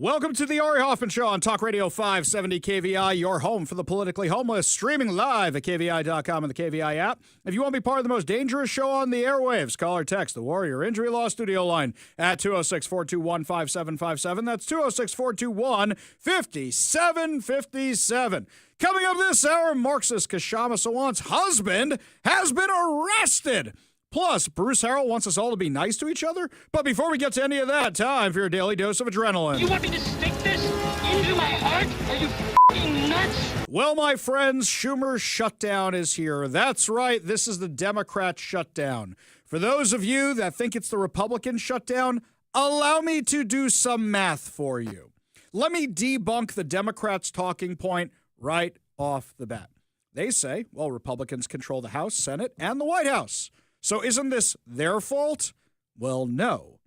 Welcome to the Ari Hoffman Show on Talk Radio 570 KVI, your home for the politically homeless, streaming live at KVI.com and the KVI app. If you want to be part of the most dangerous show on the airwaves, call or text the Warrior Injury Law Studio line at 206-421-5757. That's 206-421-5757. Coming up this hour, Marxist Kshama Sawant's husband has been arrested. Plus, Bruce Harrell wants us all to be nice to each other. But before we get to any of that, time for your daily dose of adrenaline. You want me to stick this into my heart? Are you f***ing nuts? Well, my friends, Schumer's shutdown is here. That's right. This is the Democrat shutdown. For those of you that think it's the Republican shutdown, allow me to do some math for you. Let me debunk the Democrats' talking point right off the bat. They say, well, Republicans control the House, Senate, and the White House. So isn't this their fault? Well, no.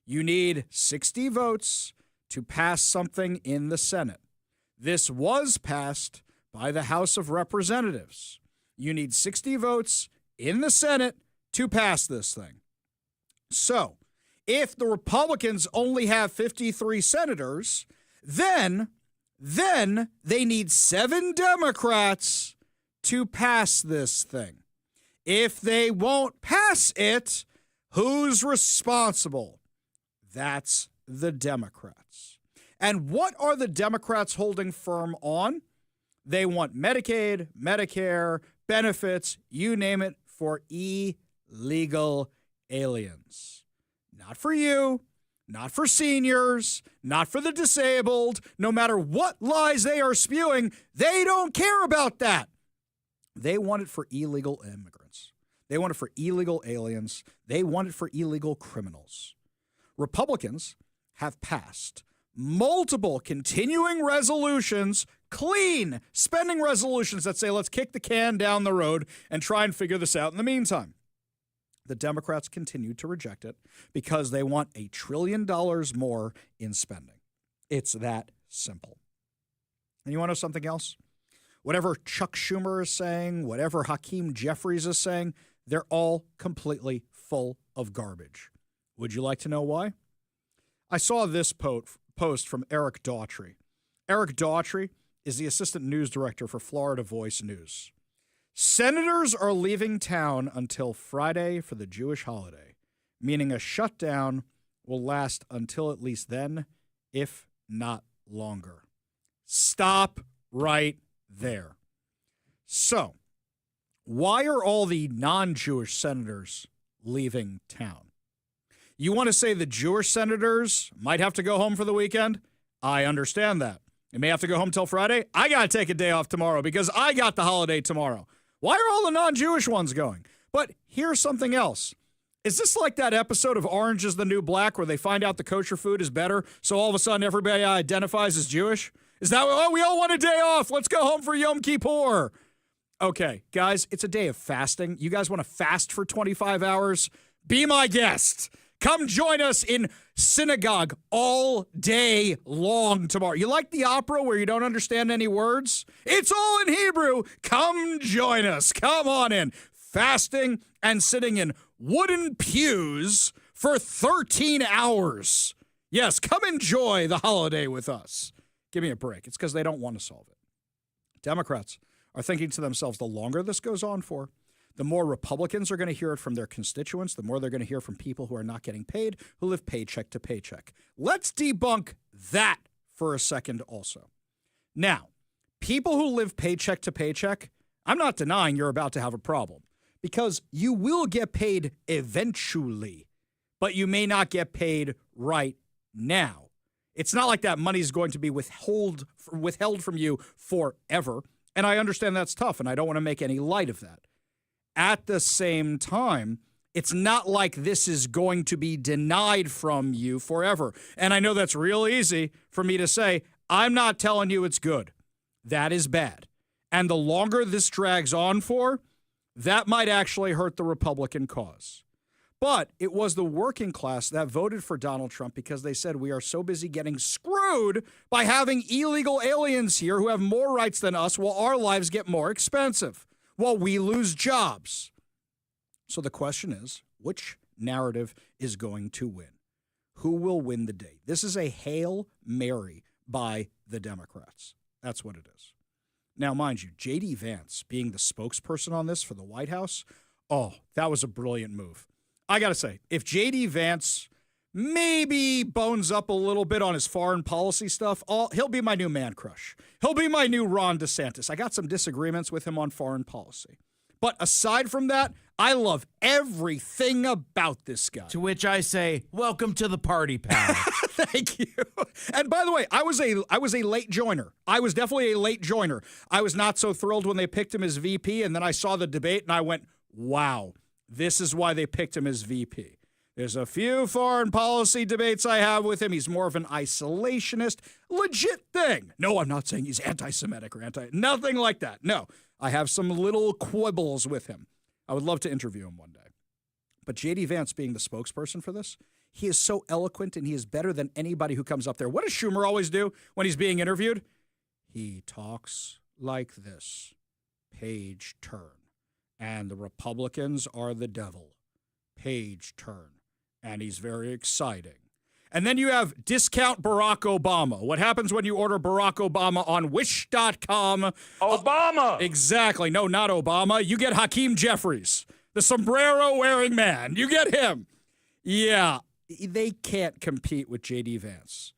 You need 60 votes to pass something in the Senate. This was passed by the House of Representatives. You need 60 votes in the Senate to pass this thing. So if the Republicans only have 53 senators, then they need 7 Democrats to pass this thing. If they won't pass it, who's responsible? That's the Democrats. And what are the Democrats holding firm on? They want Medicaid, Medicare, benefits, you name it, for illegal aliens. Not for you, not for seniors, not for the disabled. No matter what lies they are spewing, they don't care about that. They want it for illegal immigrants. They want it for illegal aliens. They want it for illegal criminals. Republicans have passed multiple continuing resolutions, clean spending resolutions that say, let's kick the can down the road and try and figure this out in the meantime. The Democrats continue to reject it because they want $1 trillion more in spending. It's that simple. And you want to know something else? Whatever Chuck Schumer is saying, whatever Hakeem Jeffries is saying, they're all completely full of garbage. Would you like to know why? I saw this post from Eric Daughtry. Eric Daughtry is the assistant news director for Florida Voice News. Senators are leaving town until Friday for the Jewish holiday, meaning a shutdown will last until at least then, if not longer. Stop right there. So, why are all the non-Jewish senators leaving town? You want to say the Jewish senators might have to go home for the weekend? I understand that. They may have to go home till Friday. I got to take a day off tomorrow because I got the holiday tomorrow. Why are all the non-Jewish ones going? But here's something else. Is this like that episode of Orange is the New Black where they find out the kosher food is better, so all of a sudden everybody identifies as Jewish? Is that, oh, we all want a day off. Let's go home for Yom Kippur. Okay, guys, it's a day of fasting. You guys want to fast for 25 hours? Be my guest. Come join us in synagogue all day long tomorrow. You like the opera where you don't understand any words? It's all in Hebrew. Come join us. Come on in. Fasting and sitting in wooden pews for 13 hours. Yes, come enjoy the holiday with us. Give me a break. It's because they don't want to solve it. Democrats are thinking to themselves, the longer this goes on for, the more Republicans are going to hear it from their constituents, the more they're going to hear from people who are not getting paid, who live paycheck to paycheck. Let's debunk that for a second also. Now, people who live paycheck to paycheck, I'm not denying you're about to have a problem because you will get paid eventually, but you may not get paid right now. It's not like that money is going to be withheld from you forever. And I understand that's tough, and I don't want to make any light of that. At the same time, it's not like this is going to be denied from you forever. And I know that's real easy for me to say. I'm not telling you it's good. That is bad. And the longer this drags on for, that might actually hurt the Republican cause. But it was the working class that voted for Donald Trump because they said we are so busy getting screwed by having illegal aliens here who have more rights than us while our lives get more expensive, while we lose jobs. So the question is, which narrative is going to win? who will win the day. This is a Hail Mary by the Democrats. That's what it is. Now, mind you, J.D. Vance being the spokesperson on this for the White House, oh, that was a brilliant move. I got to say, if J.D. Vance maybe bones up a little bit on his foreign policy stuff, he'll be my new man crush. He'll be my new Ron DeSantis. I got some disagreements with him on foreign policy. But aside from that, I love everything about this guy. To which I say, welcome to the party, pal. Thank you. And by the way, I was a late joiner. I was definitely a late joiner. I was not so thrilled when they picked him as VP, and then I saw the debate, and I went, wow, this is why they picked him as VP. There's a few foreign policy debates I have with him. He's more of an isolationist, legit thing. No, I'm not saying he's anti-Semitic or nothing like that. No, I have some little quibbles with him. I would love to interview him one day. But J.D. Vance being the spokesperson for this, he is so eloquent and he is better than anybody who comes up there. What does Schumer always do when he's being interviewed? He talks like this. Page turn. And the Republicans are the devil. Page turn. And he's very exciting. And then you have discount Barack Obama. What happens when you order Barack Obama on Wish.com? Obama! Exactly. No, not Obama. You get Hakeem Jeffries, the sombrero-wearing man. You get him. Yeah, they can't compete with J.D. Vance.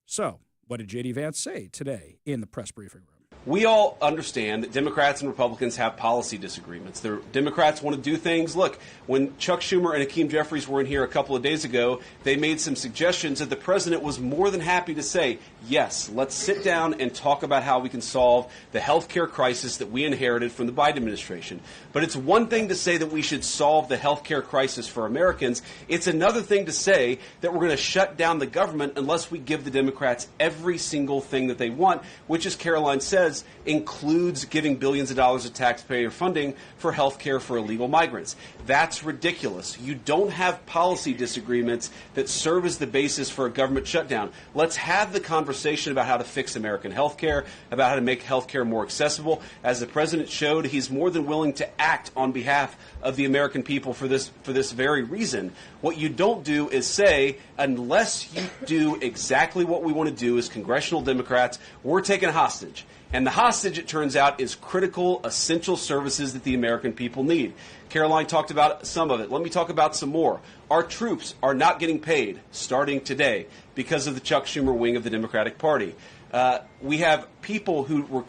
So, what did J.D. Vance say today in the press briefing room? We all understand that Democrats and Republicans have policy disagreements. The Democrats want to do things. Look, when Chuck Schumer and Hakeem Jeffries were in here a couple of days ago, they made some suggestions that the president was more than happy to say, yes, let's sit down and talk about how we can solve the health care crisis that we inherited from the Biden administration. But it's one thing to say that we should solve the health care crisis for Americans. It's another thing to say that we're going to shut down the government unless we give the Democrats every single thing that they want, which, as Caroline says, includes giving billions of dollars of taxpayer funding for health care for illegal migrants. That's ridiculous. You don't have policy disagreements that serve as the basis for a government shutdown. Let's have the conversation about how to fix American health care, about how to make health care more accessible. As the president showed, he's more than willing to act on behalf of the American people for this very reason. What you don't do is say, unless you do exactly what we want to do as congressional Democrats, we're taking a hostage. And the hostage, it turns out, is critical, essential services that the American people need. Caroline talked about some of it. Let me talk about some more. Our troops are not getting paid starting today because of the Chuck Schumer wing of the Democratic Party. We have people who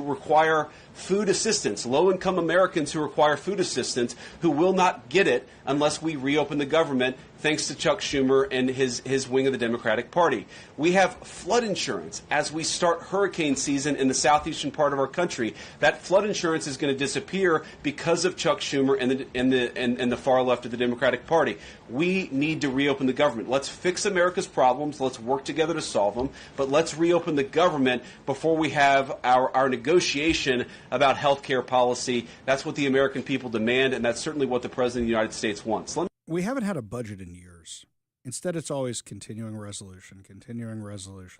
require food assistance, low-income Americans who require food assistance, who will not get it unless we reopen the government, thanks to Chuck Schumer and his wing of the Democratic Party. We have flood insurance as we start hurricane season in the southeastern part of our country. That flood insurance is going to disappear because of Chuck Schumer and the far left of the Democratic Party. We need to reopen the government. Let's fix America's problems. Let's work together to solve them. But let's reopen the government before we have our negotiation about health care policy. That's what the American people demand, and that's certainly what the President of the United States wants. We haven't had a budget in years. Instead, it's always continuing resolution.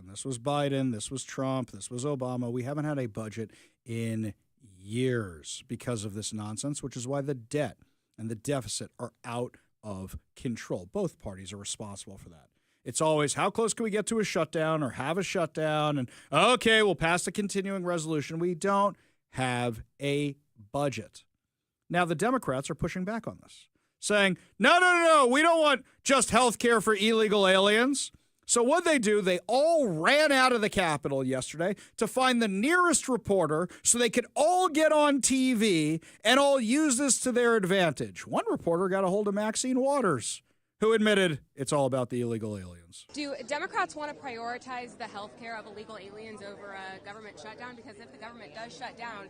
This was Biden, this was Trump, this was Obama. We haven't had a budget in years because of this nonsense, which is why the debt and the deficit are out of control. Both parties are responsible for that. It's always, how close can we get to a shutdown or have a shutdown? And, okay, we'll pass the continuing resolution. We don't have a budget. Now, the Democrats are pushing back on this, saying, no, we don't want just health care for illegal aliens. So what they do, they all ran out of the Capitol yesterday to find the nearest reporter so they could all get on TV and all use this to their advantage. One reporter got a hold of Maxine Waters, who admitted it's all about the illegal aliens. Do Democrats want to prioritize the health care of illegal aliens over a government shutdown? Because if the government does shut down,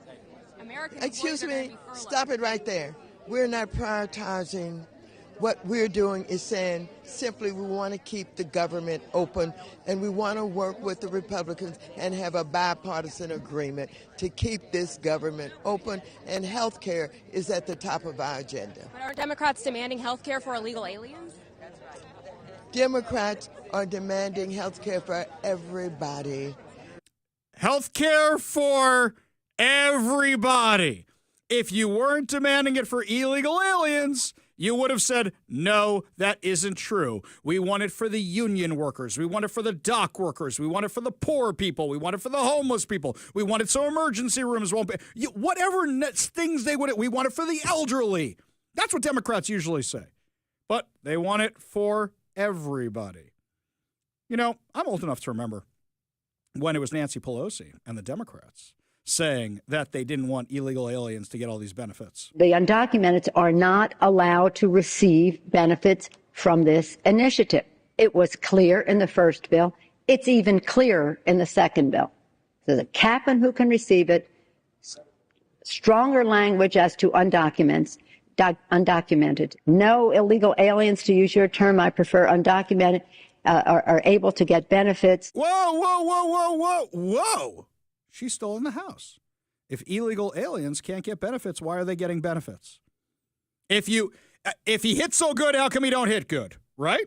American Excuse employees are going to me, be furloughed. stop it right there. We're not prioritizing. What we're doing is saying simply we want to keep the government open and we want to work with the Republicans and have a bipartisan agreement to keep this government open, and health care is at the top of our agenda. But are Democrats demanding health care for illegal aliens? Democrats are demanding health care for everybody. Health care for everybody. If you weren't demanding it for illegal aliens, You would have said, no, that isn't true. We want it for the union workers. We want it for the dock workers. We want it for the poor people. We want it for the homeless people. We want it so emergency rooms won't be. Whatever things they would, we want it for the elderly. That's what Democrats usually say. But they want it for everybody. You know, I'm old enough to remember when it was Nancy Pelosi and the Democrats saying that they didn't want illegal aliens to get all these benefits. The undocumented are not allowed to receive benefits from this initiative. It was clear in the first bill. It's even clearer in the second bill. There's a cap on who can receive it, stronger language as to undocumented. No illegal aliens, to use your term, I prefer undocumented, are able to get benefits. Whoa. She's still in the House. If illegal aliens can't get benefits, why are they getting benefits? If he hits so good, how come he don't hit good, right?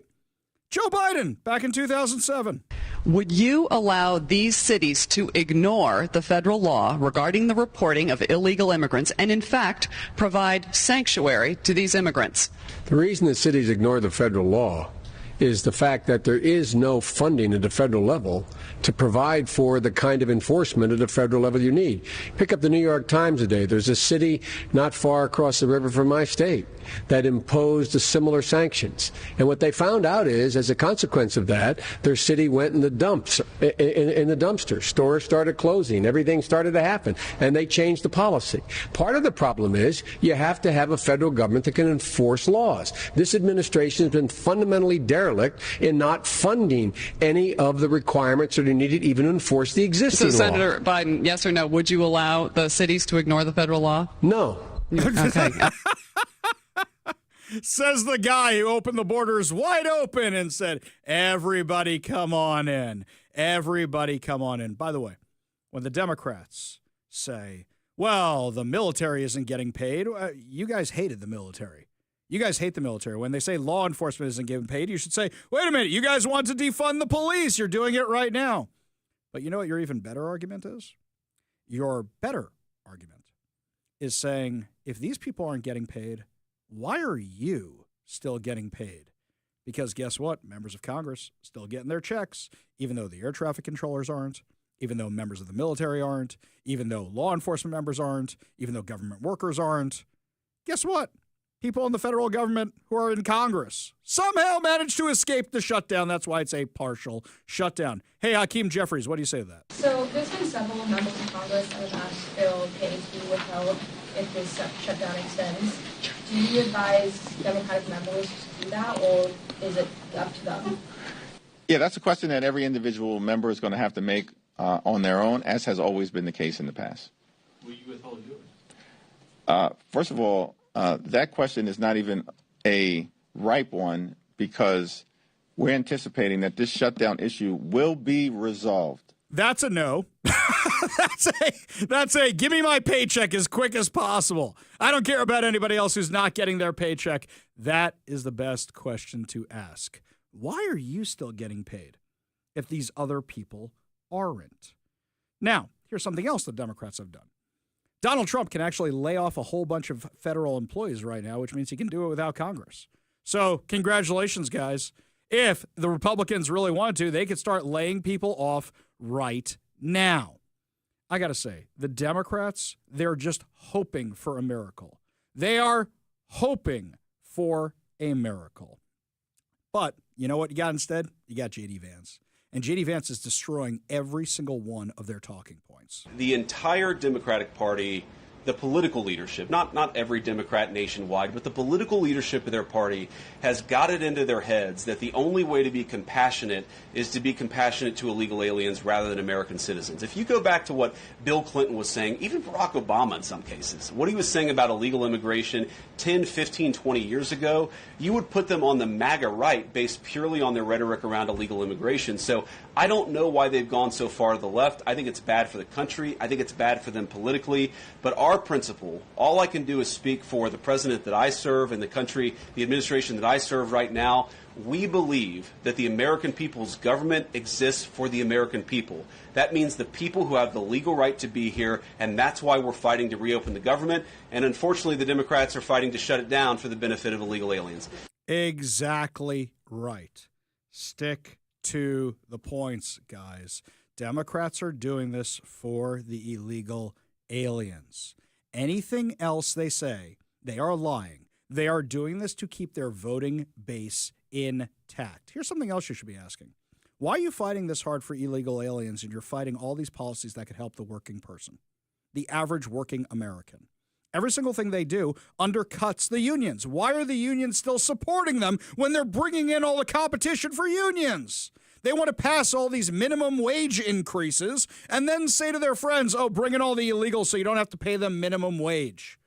Joe Biden, back in 2007. Would you allow these cities to ignore the federal law regarding the reporting of illegal immigrants and, in fact, provide sanctuary to these immigrants? The reason the cities ignore the federal law is the fact that there is no funding at the federal level to provide for the kind of enforcement at the federal level you need. Pick up the New York Times today. There's a city not far across the river from my state that imposed similar sanctions. And what they found out is, as a consequence of that, their city went in the dumps, in the dumpster. Stores started closing. Everything started to happen. And they changed the policy. Part of the problem is you have to have a federal government that can enforce laws. This administration has been fundamentally derelict in not funding any of the requirements that are needed even to enforce the existing law. So, Senator Biden, yes or no, would you allow the cities to ignore the federal law? No. Okay. Says the guy who opened the borders wide open and said, everybody come on in. Everybody come on in. By the way, when the Democrats say, well, the military isn't getting paid, you guys hated the military. You guys hate the military. When they say law enforcement isn't getting paid, you should say, wait a minute, you guys want to defund the police. You're doing it right now. But you know what your even better argument is? Your better argument is saying, if these people aren't getting paid, why are you still getting paid? Because guess what? Members of Congress still getting their checks, even though the air traffic controllers aren't, even though members of the military aren't, even though law enforcement members aren't, even though government workers aren't. Guess what? People in the federal government who are in Congress somehow managed to escape the shutdown. That's why it's a partial shutdown. Hey, Hakeem Jeffries, what do you say to that? So there's been several members of Congress that have asked bill payments be withheld if this shutdown extends. Do you advise Democratic members to do that, or is it up to them? Yeah, that's a question that every individual member is going to have to make on their own, as has always been the case in the past. Will you withhold yours? First of all, that question is not even a ripe one because we're anticipating that this shutdown issue will be resolved. That's a no. That's a give me my paycheck as quick as possible. I don't care about anybody else who's not getting their paycheck. That is the best question to ask. Why are you still getting paid if these other people aren't? Now, here's something else the Democrats have done. Donald Trump can actually lay off a whole bunch of federal employees right now, which means he can do it without Congress. So congratulations, guys. If the Republicans really wanted to, they could start laying people off right now. I got to say, the Democrats, they're just hoping for a miracle. They are hoping for a miracle. But you know what you got instead? You got J.D. Vance. And J.D. Vance is destroying every single one of their talking points. The entire Democratic Party, the political leadership, not every Democrat nationwide, but the political leadership of their party has got it into their heads that the only way to be compassionate is to be compassionate to illegal aliens rather than American citizens. If you go back to what Bill Clinton was saying, even Barack Obama in some cases, what he was saying about illegal immigration 10, 15, 20 years ago, you would put them on the MAGA right based purely on their rhetoric around illegal immigration. So I don't know why they've gone so far to the left. I think it's bad for the country. I think it's bad for them politically. But our our principle, all I can do is speak for the president that I serve and the country, the administration that I serve right now. We believe that the American people's government exists for the American people. That means the people who have the legal right to be here, and that's why we're fighting to reopen the government. And unfortunately, the Democrats are fighting to shut it down for the benefit of illegal aliens. Exactly right. Stick to the points, guys. Democrats are doing this for the illegal aliens. Anything else they say, they are lying. They are doing this to keep their voting base intact. Here's something else you should be asking. Why are you fighting this hard for illegal aliens and you're fighting all these policies that could help the working person, the average working American? Every single thing they do undercuts the unions. Why are the unions still supporting them when they're bringing in all the competition for unions? They want to pass all these minimum wage increases and then say to their friends, oh, bring in all the illegals so you don't have to pay them minimum wage.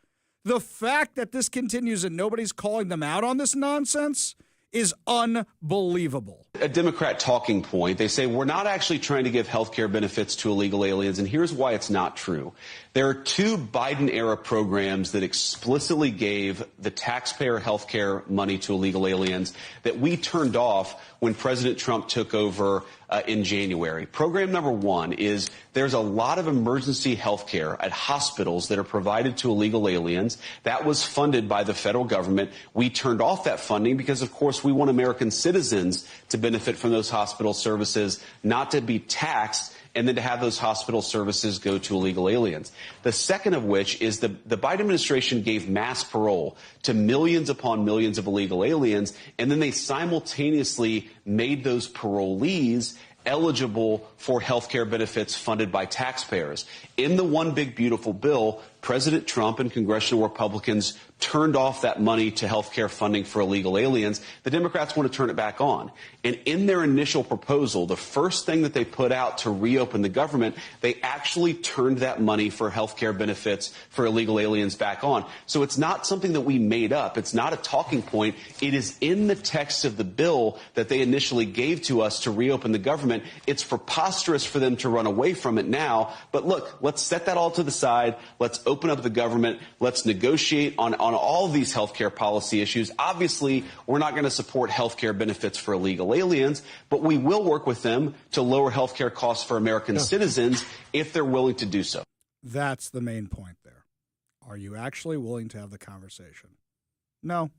The fact that this continues and nobody's calling them out on this nonsense is unbelievable. A Democrat talking point, they say we're not actually trying to give health care benefits to illegal aliens, and here's why it's not true. There are two Biden-era programs that explicitly gave the taxpayer health care money to illegal aliens that we turned off when President Trump took over in January. Program number one is there's a lot of emergency health care at hospitals that are provided to illegal aliens. That was funded by the federal government. We turned off that funding because, of course, we want American citizens to benefit from those hospital services, not to be taxed and then to have those hospital services go to illegal aliens. The second of which is the Biden administration gave mass parole to millions upon millions of illegal aliens, and then they simultaneously made those parolees eligible for health care benefits funded by taxpayers. In the One Big Beautiful Bill, President Trump and congressional Republicans turned off that money to health care funding for illegal aliens. The Democrats want to turn it back on. And in their initial proposal, the first thing that they put out to reopen the government, they actually turned that money for health care benefits for illegal aliens back on. So it's not something that we made up. It's not a talking point. It is in the text of the bill that they initially gave to us to reopen the government. It's preposterous for them to run away from it now. But look, let's set that all to the side. Let's open up the government. Let's negotiate on all of these health care policy issues. Obviously, we're not going to support health care benefits for illegal aliens, but we will work with them to lower health care costs for American citizens if they're willing to do so. That's the main point there. Are you actually willing to have the conversation? No.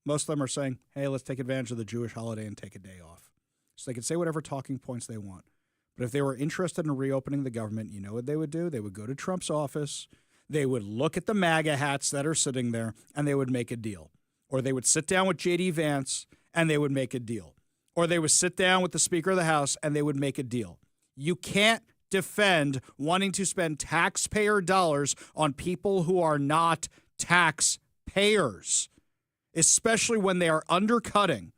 Most of them are saying, hey, let's take advantage of the Jewish holiday and take a day off. So they can say whatever talking points they want. But if they were interested in reopening the government, you know what they would do? They would go to Trump's office. They would look at the MAGA hats that are sitting there, and they would make a deal. Or they would sit down with J.D. Vance, and they would make a deal. Or they would sit down with the Speaker of the House, and they would make a deal. You can't defend wanting to spend taxpayer dollars on people who are not taxpayers, especially when they are undercutting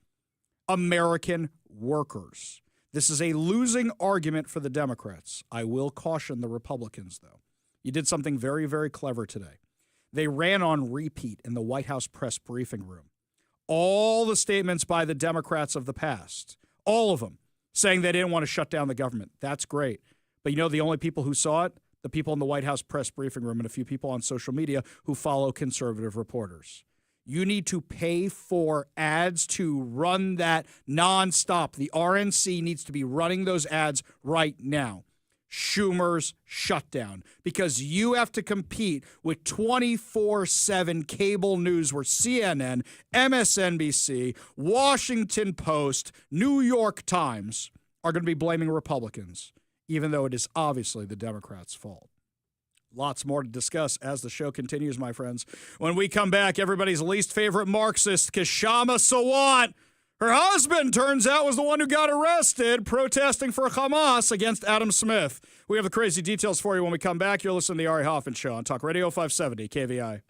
American workers. This is a losing argument for the Democrats. I will caution the Republicans, though. You did something very, very clever today. They ran on repeat in the White House press briefing room all the statements by the Democrats of the past, all of them, saying they didn't want to shut down the government. That's great. But you know the only people who saw it? The people in the White House press briefing room and a few people on social media who follow conservative reporters. You need to pay for ads to run that nonstop. The RNC needs to be running those ads right now. Schumer's shutdown, because you have to compete with 24/7 cable news where CNN, MSNBC, Washington Post, New York Times are going to be blaming Republicans, even though it is obviously the Democrats' fault. Lots more to discuss as the show continues, my friends. When we come back, everybody's least favorite Marxist, Kshama Sawant. Her husband, turns out, was the one who got arrested protesting for Hamas against Adam Smith. We have the crazy details for you when we come back. You're listening to the Ari Hoffman Show on Talk Radio 570 KVI.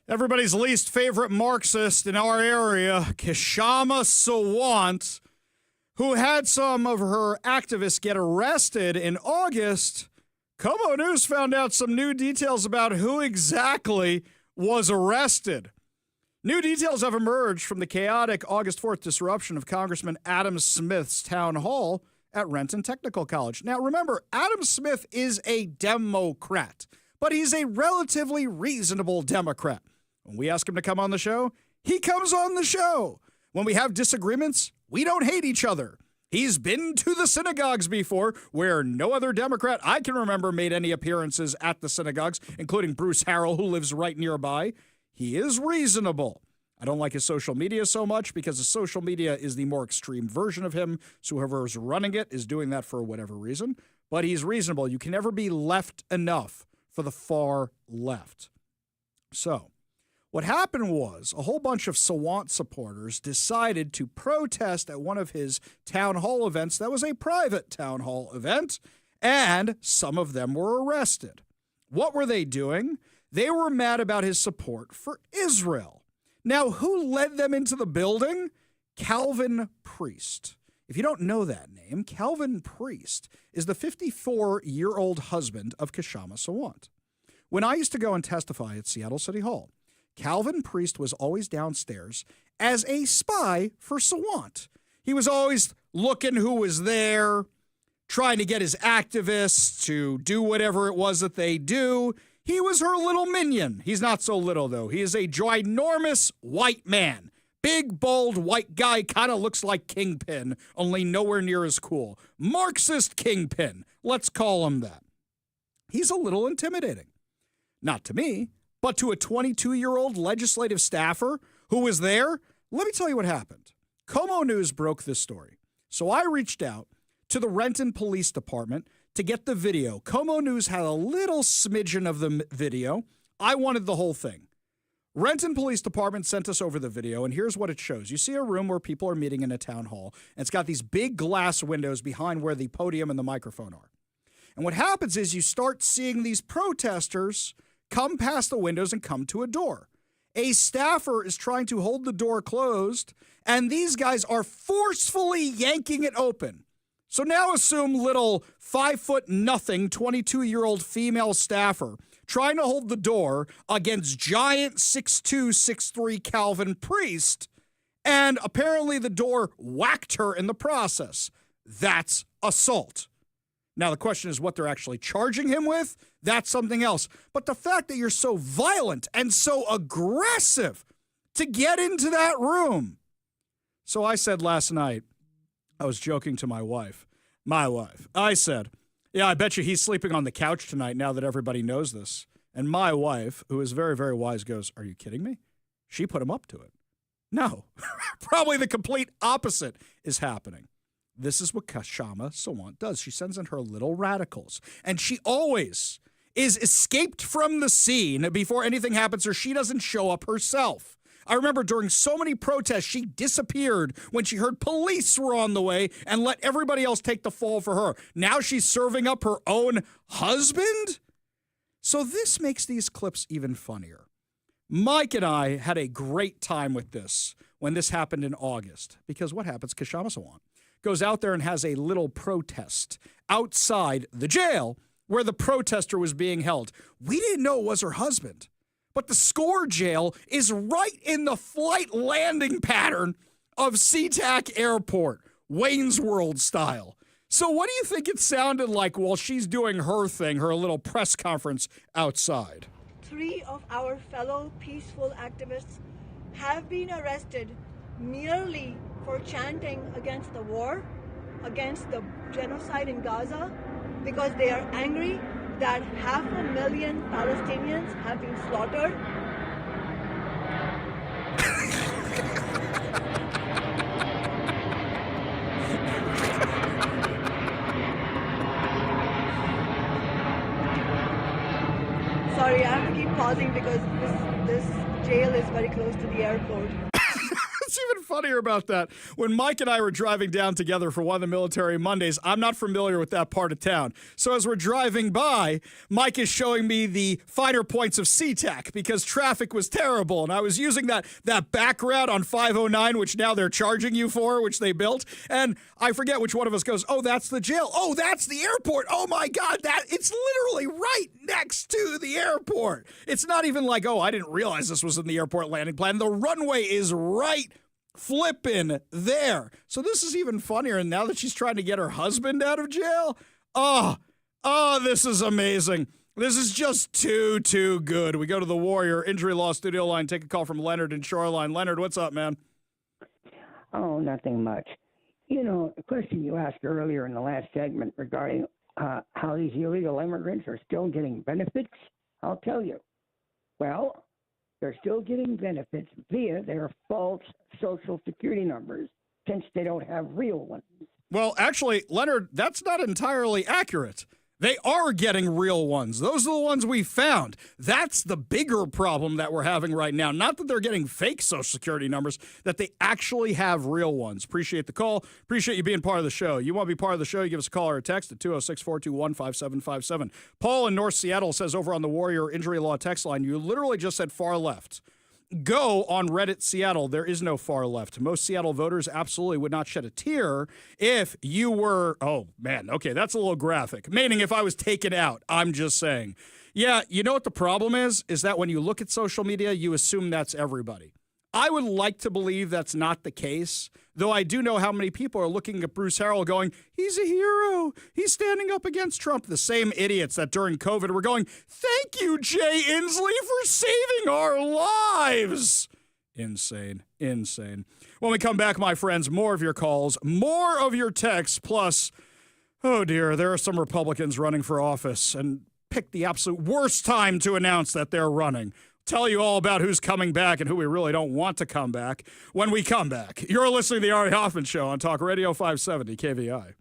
Everybody's least favorite Marxist in our area, Kshama Sawant, who had some of her activists get arrested in August. Como News found out some new details about who exactly was arrested. New details have emerged from the chaotic August 4th disruption of Congressman Adam Smith's town hall at Renton Technical College. Now, remember, Adam Smith is a Democrat, but he's a relatively reasonable Democrat. When we ask him to come on the show, he comes on the show. When we have disagreements, we don't hate each other. He's been to the synagogues before, where no other Democrat I can remember made any appearances at the synagogues, including Bruce Harrell, who lives right nearby. He is reasonable. I don't like his social media so much because his social media is the more extreme version of him, so whoever is running it is doing that for whatever reason. But he's reasonable. You can never be left enough for the far left. So, what happened was a whole bunch of Sawant supporters decided to protest at one of his town hall events that was a private town hall event, and some of them were arrested. What were they doing? They were mad about his support for Israel. Now, who led them into the building? Calvin Priest. If you don't know that name, Calvin Priest is the 54-year-old husband of Kshama Sawant. When I used to go and testify at Seattle City Hall, Calvin Priest was always downstairs as a spy for Sawant. He was always looking who was there, trying to get his activists to do whatever it was that they do. He was her little minion. He's not so little, though. He is a ginormous white man. Big, bold, white guy, kind of looks like Kingpin, only nowhere near as cool. Marxist Kingpin. Let's call him that. He's a little intimidating. Not to me, but to a 22-year-old legislative staffer who was there. Let me tell you what happened. Como News broke this story. So I reached out to the Renton Police Department to get the video. Como News had a little smidgen of the video. I wanted the whole thing. Renton Police Department sent us over the video, and here's what it shows. You see a room where people are meeting in a town hall, and it's got these big glass windows behind where the podium and the microphone are. And what happens is you start seeing these protesters come past the windows and come to a door. A staffer is trying to hold the door closed, and these guys are forcefully yanking it open. So now assume little 5'0" 22-year-old female staffer trying to hold the door against giant 6'2", 6'3" Calvin Priest, and apparently the door whacked her in the process. That's assault. Now, the question is what they're actually charging him with. That's something else. But the fact that you're so violent and so aggressive to get into that room. So I said last night, I was joking to my wife. I said, yeah, I bet you he's sleeping on the couch tonight now that everybody knows this. And my wife, who is very, very wise, goes, are you kidding me? She put him up to it. No, probably the complete opposite is happening. This is what Kshama Sawant does. She sends in her little radicals, and she always is escaped from the scene before anything happens, or she doesn't show up herself. I remember during so many protests, she disappeared when she heard police were on the way and let everybody else take the fall for her. Now she's serving up her own husband? So this makes these clips even funnier. Mike and I had a great time with this when this happened in August, because what happens? Kshama Sawant goes out there and has a little protest outside the jail where the protester was being held. We didn't know it was her husband, but the SCORE jail is right in the flight landing pattern of SeaTac Airport, Wayne's World style. So what do you think it sounded like while she's doing her thing, her little press conference outside? 3 of our fellow peaceful activists have been arrested merely for chanting against the war, against the genocide in Gaza, because they are angry that 500,000 Palestinians have been slaughtered. Sorry, I have to keep pausing because this jail is very close to the airport. It's even funnier about that, when Mike and I were driving down together for one of the military Mondays, I'm not familiar with that part of town. So as we're driving by, Mike is showing me the finer points of SeaTac because traffic was terrible. And I was using that back route on 509, which now they're charging you for, which they built. And I forget which one of us goes, oh, that's the jail. Oh, that's the airport. Oh, my God, it's literally right next to the airport. It's not even like, oh, I didn't realize this was in the airport landing plan. The runway is right flipping there. So this is even funnier. And now that she's trying to get her husband out of jail, oh, this is amazing. This is just too good. We go to the Warrior Injury Law studio line, take a call from Leonard in Shoreline. Leonard, what's up, man? Oh, nothing much. You know, the question you asked earlier in the last segment regarding how these illegal immigrants are still getting benefits, I'll tell you. Well, they're still getting benefits via their false Social Security numbers since they don't have real ones. Well, actually, Leonard, that's not entirely accurate. They are getting real ones. Those are the ones we found. That's the bigger problem that we're having right now. Not that they're getting fake Social Security numbers, that they actually have real ones. Appreciate the call. Appreciate you being part of the show. You want to be part of the show, you give us a call or a text at 206-421-5757. Paul in North Seattle says over on the Warrior Injury Law text line, you literally just said far left. Go on Reddit Seattle. There is no far left. Most Seattle voters absolutely would not shed a tear if you were, oh man, okay, that's a little graphic. Meaning if I was taken out, I'm just saying. Yeah, you know what the problem is that when you look at social media, you assume that's everybody. I would like to believe that's not the case, though I do know how many people are looking at Bruce Harrell going, he's a hero. He's standing up against Trump. The same idiots that during COVID were going, thank you, Jay Inslee, for saving our lives. Insane. When we come back, my friends, more of your calls, more of your texts, plus, oh dear, there are some Republicans running for office and pick the absolute worst time to announce that they're running. Tell you all about who's coming back and who we really don't want to come back when we come back. You're listening to the Ari Hoffman Show on Talk Radio 570 KVI.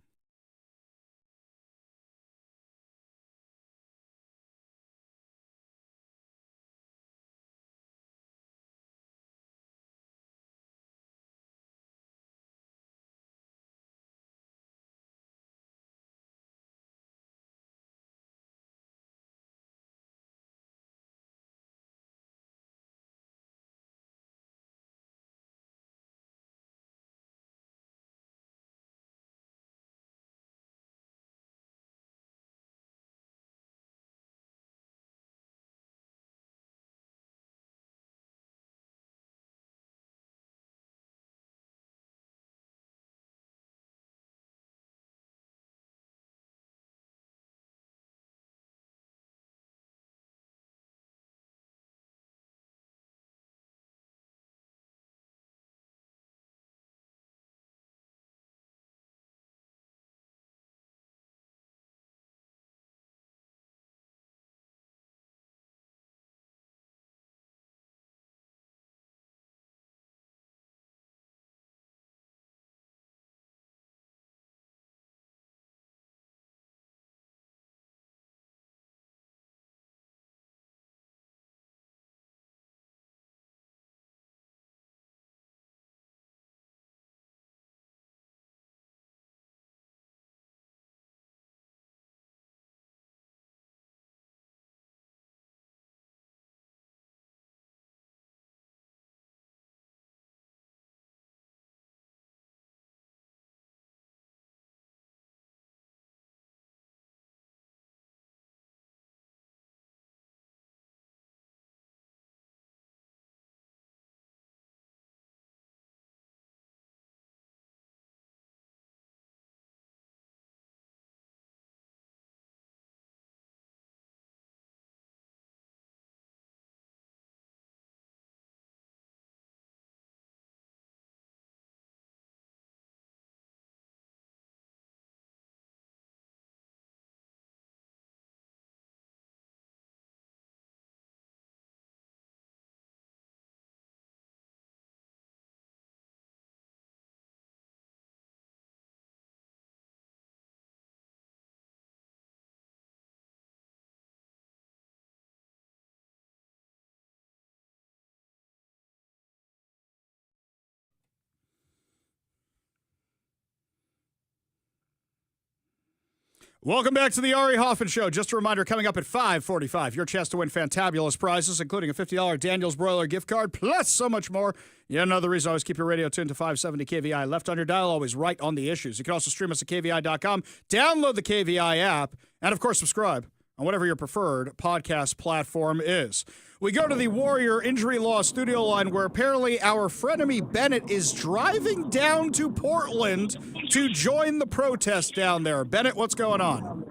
Welcome back to the Ari Hoffman Show. Just a reminder, coming up at 5:45, your chance to win fantabulous prizes, including a $50 Daniel's Broiler gift card, plus so much more. Yet another reason, always keep your radio tuned to 570 KVI. Left on your dial, always right on the issues. You can also stream us at KVI.com, download the KVI app, and, of course, subscribe on whatever your preferred podcast platform is. We go to the Warrior Injury Law studio line, where apparently our frenemy Bennett is driving down to Portland to join the protest down there. Bennett, what's going on?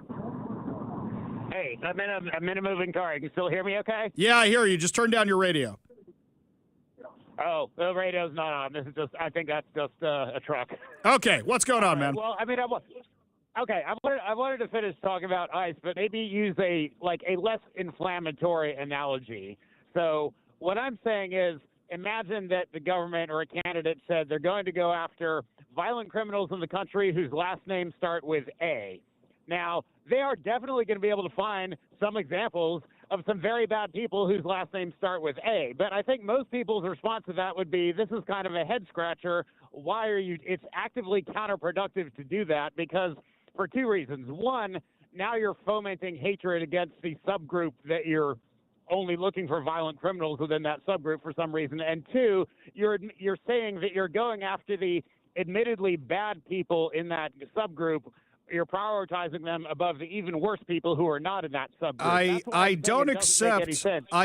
Hey, I'm in a moving car. You can still hear me okay? Yeah, I hear you. Just turn down your radio. Oh, the radio's not on. This is just, I think that's just a truck. Okay, what's going on, man? Well, I mean, I wanted to finish talking about ICE, but maybe use a less inflammatory analogy. So what I'm saying is, imagine that the government or a candidate said they're going to go after violent criminals in the country whose last names start with A. Now, they are definitely going to be able to find some examples of some very bad people whose last names start with A. But I think most people's response to that would be, this is kind of a head scratcher. Why are you? It's actively counterproductive to do that, because for two reasons. One, now you're fomenting hatred against the subgroup that you're only looking for violent criminals within that subgroup for some reason. And two, you're saying that you're going after the admittedly bad people in that subgroup. You're prioritizing them above the even worse people who are not in that subgroup. I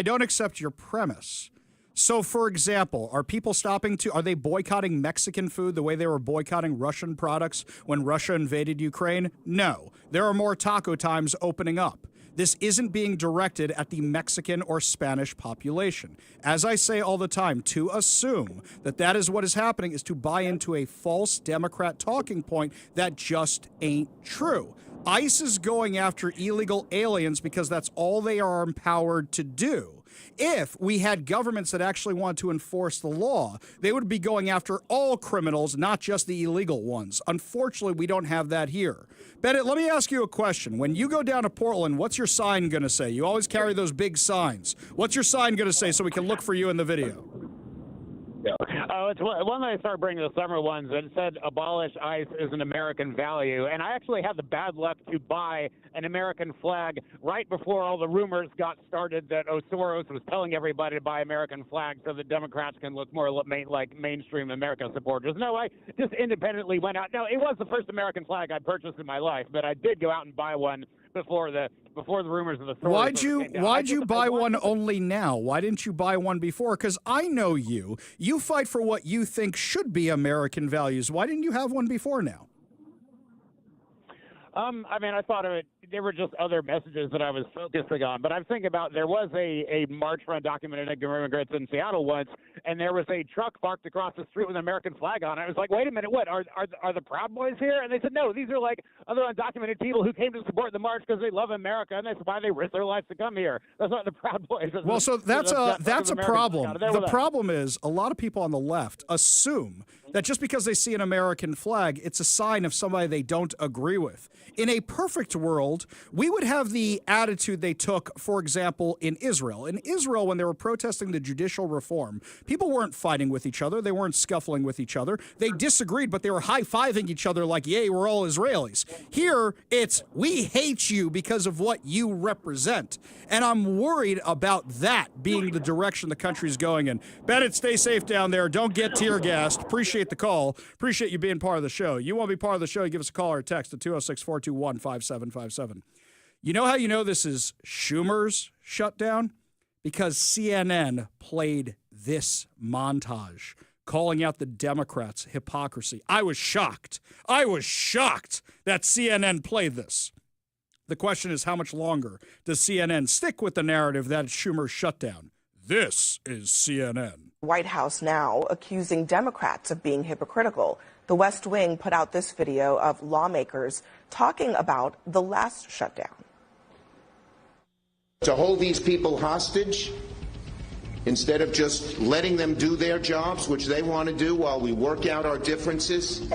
don't accept your premise. So, for example, are people are they boycotting Mexican food the way they were boycotting Russian products when Russia invaded Ukraine? No. There are more taco times opening up. This isn't being directed at the Mexican or Spanish population. As I say all the time, to assume that that is what is happening is to buy into a false Democrat talking point that just ain't true. ICE is going after illegal aliens because that's all they are empowered to do. If we had governments that actually want to enforce the law, they would be going after all criminals, not just the illegal ones. Unfortunately, we don't have that here. Bennett, let me ask you a question. When you go down to Portland, what's your sign going to say? You always carry those big signs. What's your sign going to say so we can look for you in the video? Oh, it's one that I started bringing the summer ones that said abolish ICE is an American value. And I actually had the bad luck to buy an American flag right before all the rumors got started that Soros was telling everybody to buy American flags so that Democrats can look more like mainstream American supporters. No, I just independently went out. Now, it was the first American flag I purchased in my life, but I did go out and buy one before the rumors of the Soros. Why'd you buy one only now? Why didn't you buy one before? Because I know you fight for what you think should be American values. Why didn't you have one before now? I mean, I thought of it. There were just other messages that I was focusing on. But I'm thinking about, there was a march for undocumented immigrants in Seattle once, and there was a truck parked across the street with an American flag on it. I was like, wait a minute, what? Are the Proud Boys here? And they said, no, these are like other undocumented people who came to support the march because they love America, and that's why they risk their lives to come here. That's not the Proud Boys. Well, so that's a problem. The problem is a lot of people on the left assume that just because they see an American flag, it's a sign of somebody they don't agree with. In a perfect world, we would have the attitude they took, for example, in Israel. In Israel, when they were protesting the judicial reform, people weren't fighting with each other. They weren't scuffling with each other. They disagreed, but they were high-fiving each other like, yay, we're all Israelis. Here, it's, we hate you because of what you represent. And I'm worried about that being the direction the country's going in. Bennett, stay safe down there. Don't get tear-gassed. Appreciate the call. Appreciate you being part of the show. You want to be part of the show, you give us a call or a text at 206-421-5757. You know how you know this is Schumer's shutdown? Because CNN played this montage calling out the Democrats' hypocrisy. I was shocked that CNN played this. The question is, how much longer does CNN stick with the narrative that it's Schumer's shutdown? This is CNN. White House now accusing Democrats of being hypocritical. The West Wing put out this video of lawmakers talking about the last shutdown. To hold these people hostage instead of just letting them do their jobs, which they want to do while we work out our differences.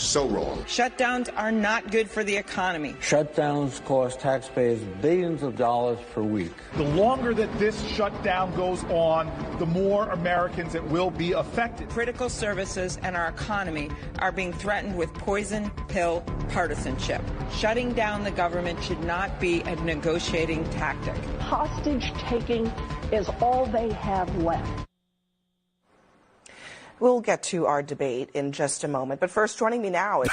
So wrong. Shutdowns are not good for the economy. Shutdowns cost taxpayers billions of dollars per week. The longer that this shutdown goes on, the more Americans that will be affected. Critical services and our economy are being threatened with poison pill partisanship. Shutting down the government should not be a negotiating tactic. Hostage taking is all they have left. We'll get to our debate in just a moment. But first, joining me now is...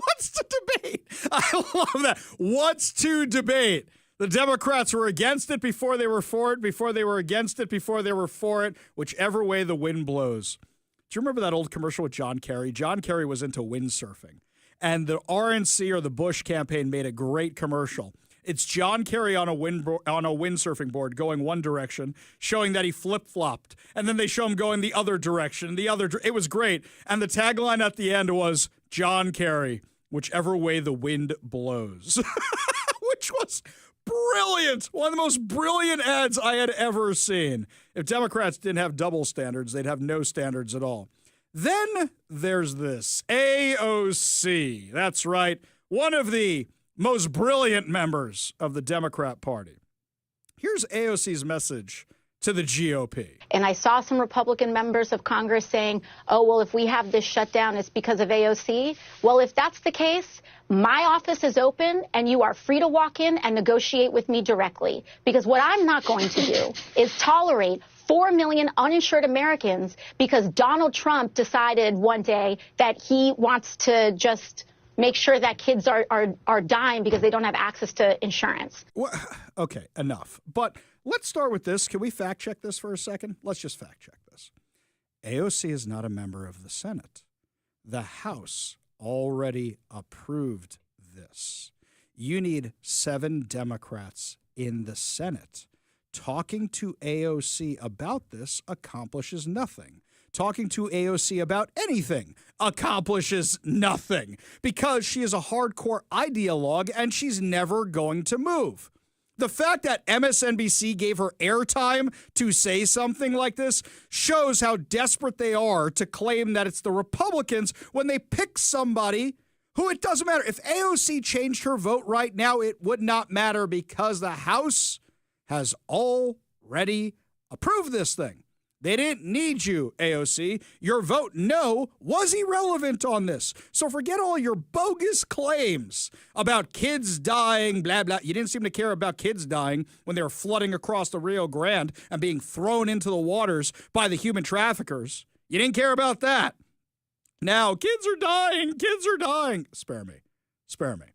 What's to debate? I love that. What's to debate? The Democrats were against it before they were for it, before they were against it, before they were for it, whichever way the wind blows. Do you remember that old commercial with John Kerry? John Kerry was into windsurfing. And the RNC or the Bush campaign made a great commercial. It's John Kerry on a windsurfing board going one direction, showing that he flip-flopped. And then they show him going the other direction. It was great. And the tagline at the end was, John Kerry, whichever way the wind blows. Which was brilliant. One of the most brilliant ads I had ever seen. If Democrats didn't have double standards, they'd have no standards at all. Then there's this, AOC. That's right. One of the most brilliant members of the Democrat Party. Here's AOC's message to the GOP. And I saw some Republican members of Congress saying, oh, well, if we have this shutdown, it's because of AOC. Well, if that's the case, my office is open and you are free to walk in and negotiate with me directly. Because what I'm not going to do is tolerate 4 million uninsured Americans because Donald Trump decided one day that he wants to just make sure that kids are dying because they don't have access to insurance. Well, okay, enough. But let's start with this. Can we fact check this for a second? Let's just fact check this. AOC is not a member of the Senate. The House already approved this. You need 7 Democrats in the Senate. Talking to AOC about this accomplishes nothing. Talking to AOC about anything accomplishes nothing because she is a hardcore ideologue and she's never going to move. The fact that MSNBC gave her airtime to say something like this shows how desperate they are to claim that it's the Republicans when they pick somebody who it doesn't matter. If AOC changed her vote right now, it would not matter because the House has already approved this thing. They didn't need you, AOC. Your vote no was irrelevant on this. So forget all your bogus claims about kids dying, blah, blah. You didn't seem to care about kids dying when they were flooding across the Rio Grande and being thrown into the waters by the human traffickers. You didn't care about that. Now, kids are dying. Spare me.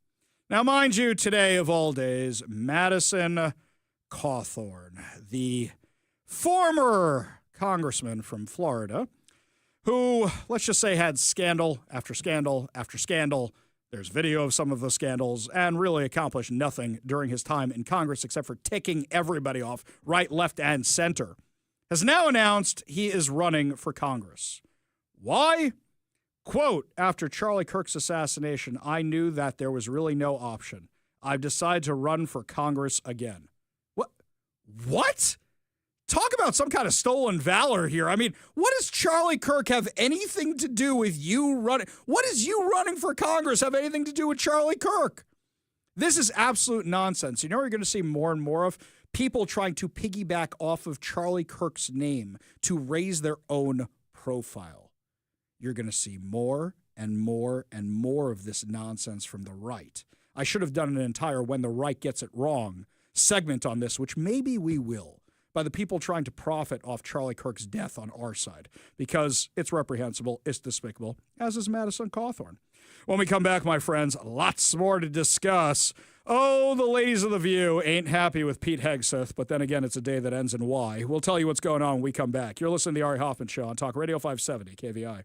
Now, mind you, today of all days, Madison Cawthorn, the former congressman from Florida, who, let's just say, had scandal after scandal after scandal. There's video of some of the scandals and really accomplished nothing during his time in Congress except for ticking everybody off right, left, and center, has now announced he is running for Congress. Why? Quote, after Charlie Kirk's assassination, I knew that there was really no option. I've decided to run for Congress again. What? Talk about some kind of stolen valor here. I mean, what does Charlie Kirk have anything to do with you running? What does you running for Congress have anything to do with Charlie Kirk? This is absolute nonsense. You know what you're going to see more and more of? People trying to piggyback off of Charlie Kirk's name to raise their own profile. You're going to see more and more and more of this nonsense from the right. I should have done an entire When the Right Gets It Wrong segment on this, which maybe we will, by the people trying to profit off Charlie Kirk's death on our side, because it's reprehensible, it's despicable, as is Madison Cawthorn. When we come back, my friends, lots more to discuss. Oh, the ladies of The View ain't happy with Pete Hegseth, but then again, it's a day that ends in Y. We'll tell you what's going on when we come back. You're listening to The Ari Hoffman Show on Talk Radio 570 KVI.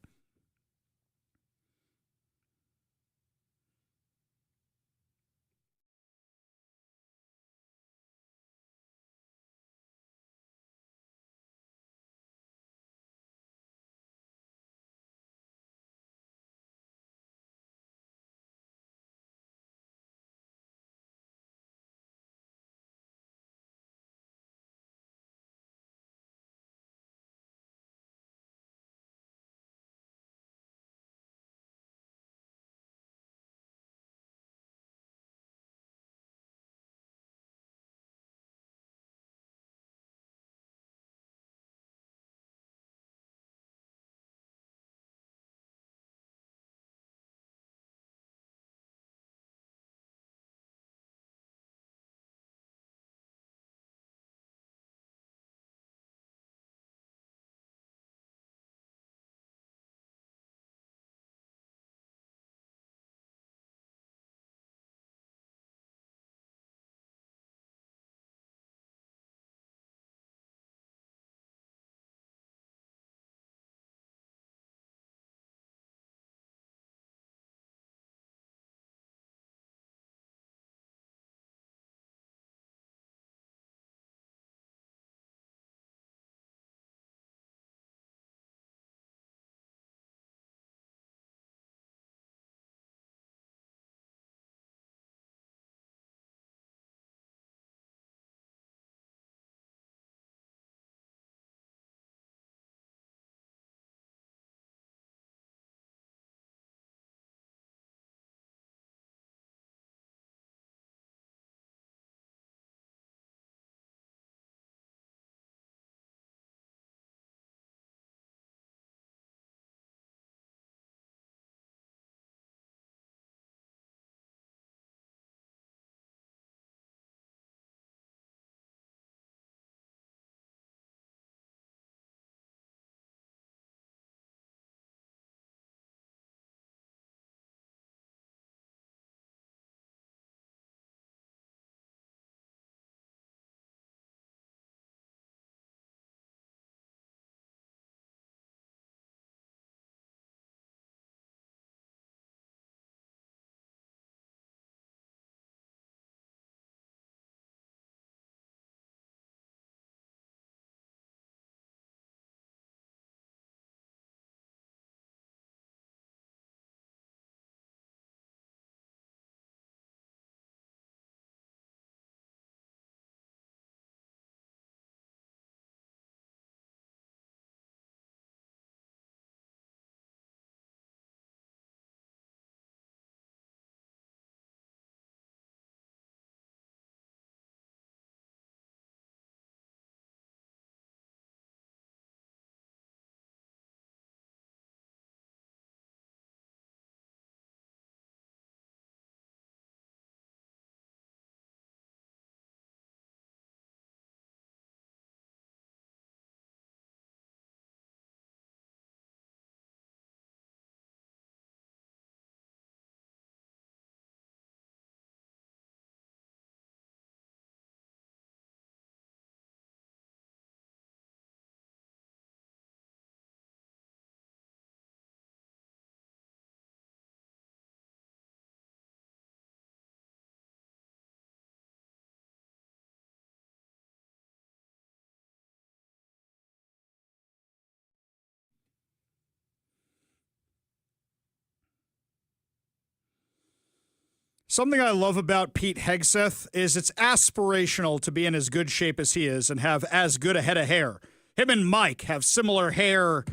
Something I love about Pete Hegseth is it's aspirational to be in as good shape as he is and have as good a head of hair. Him and Mike have similar hair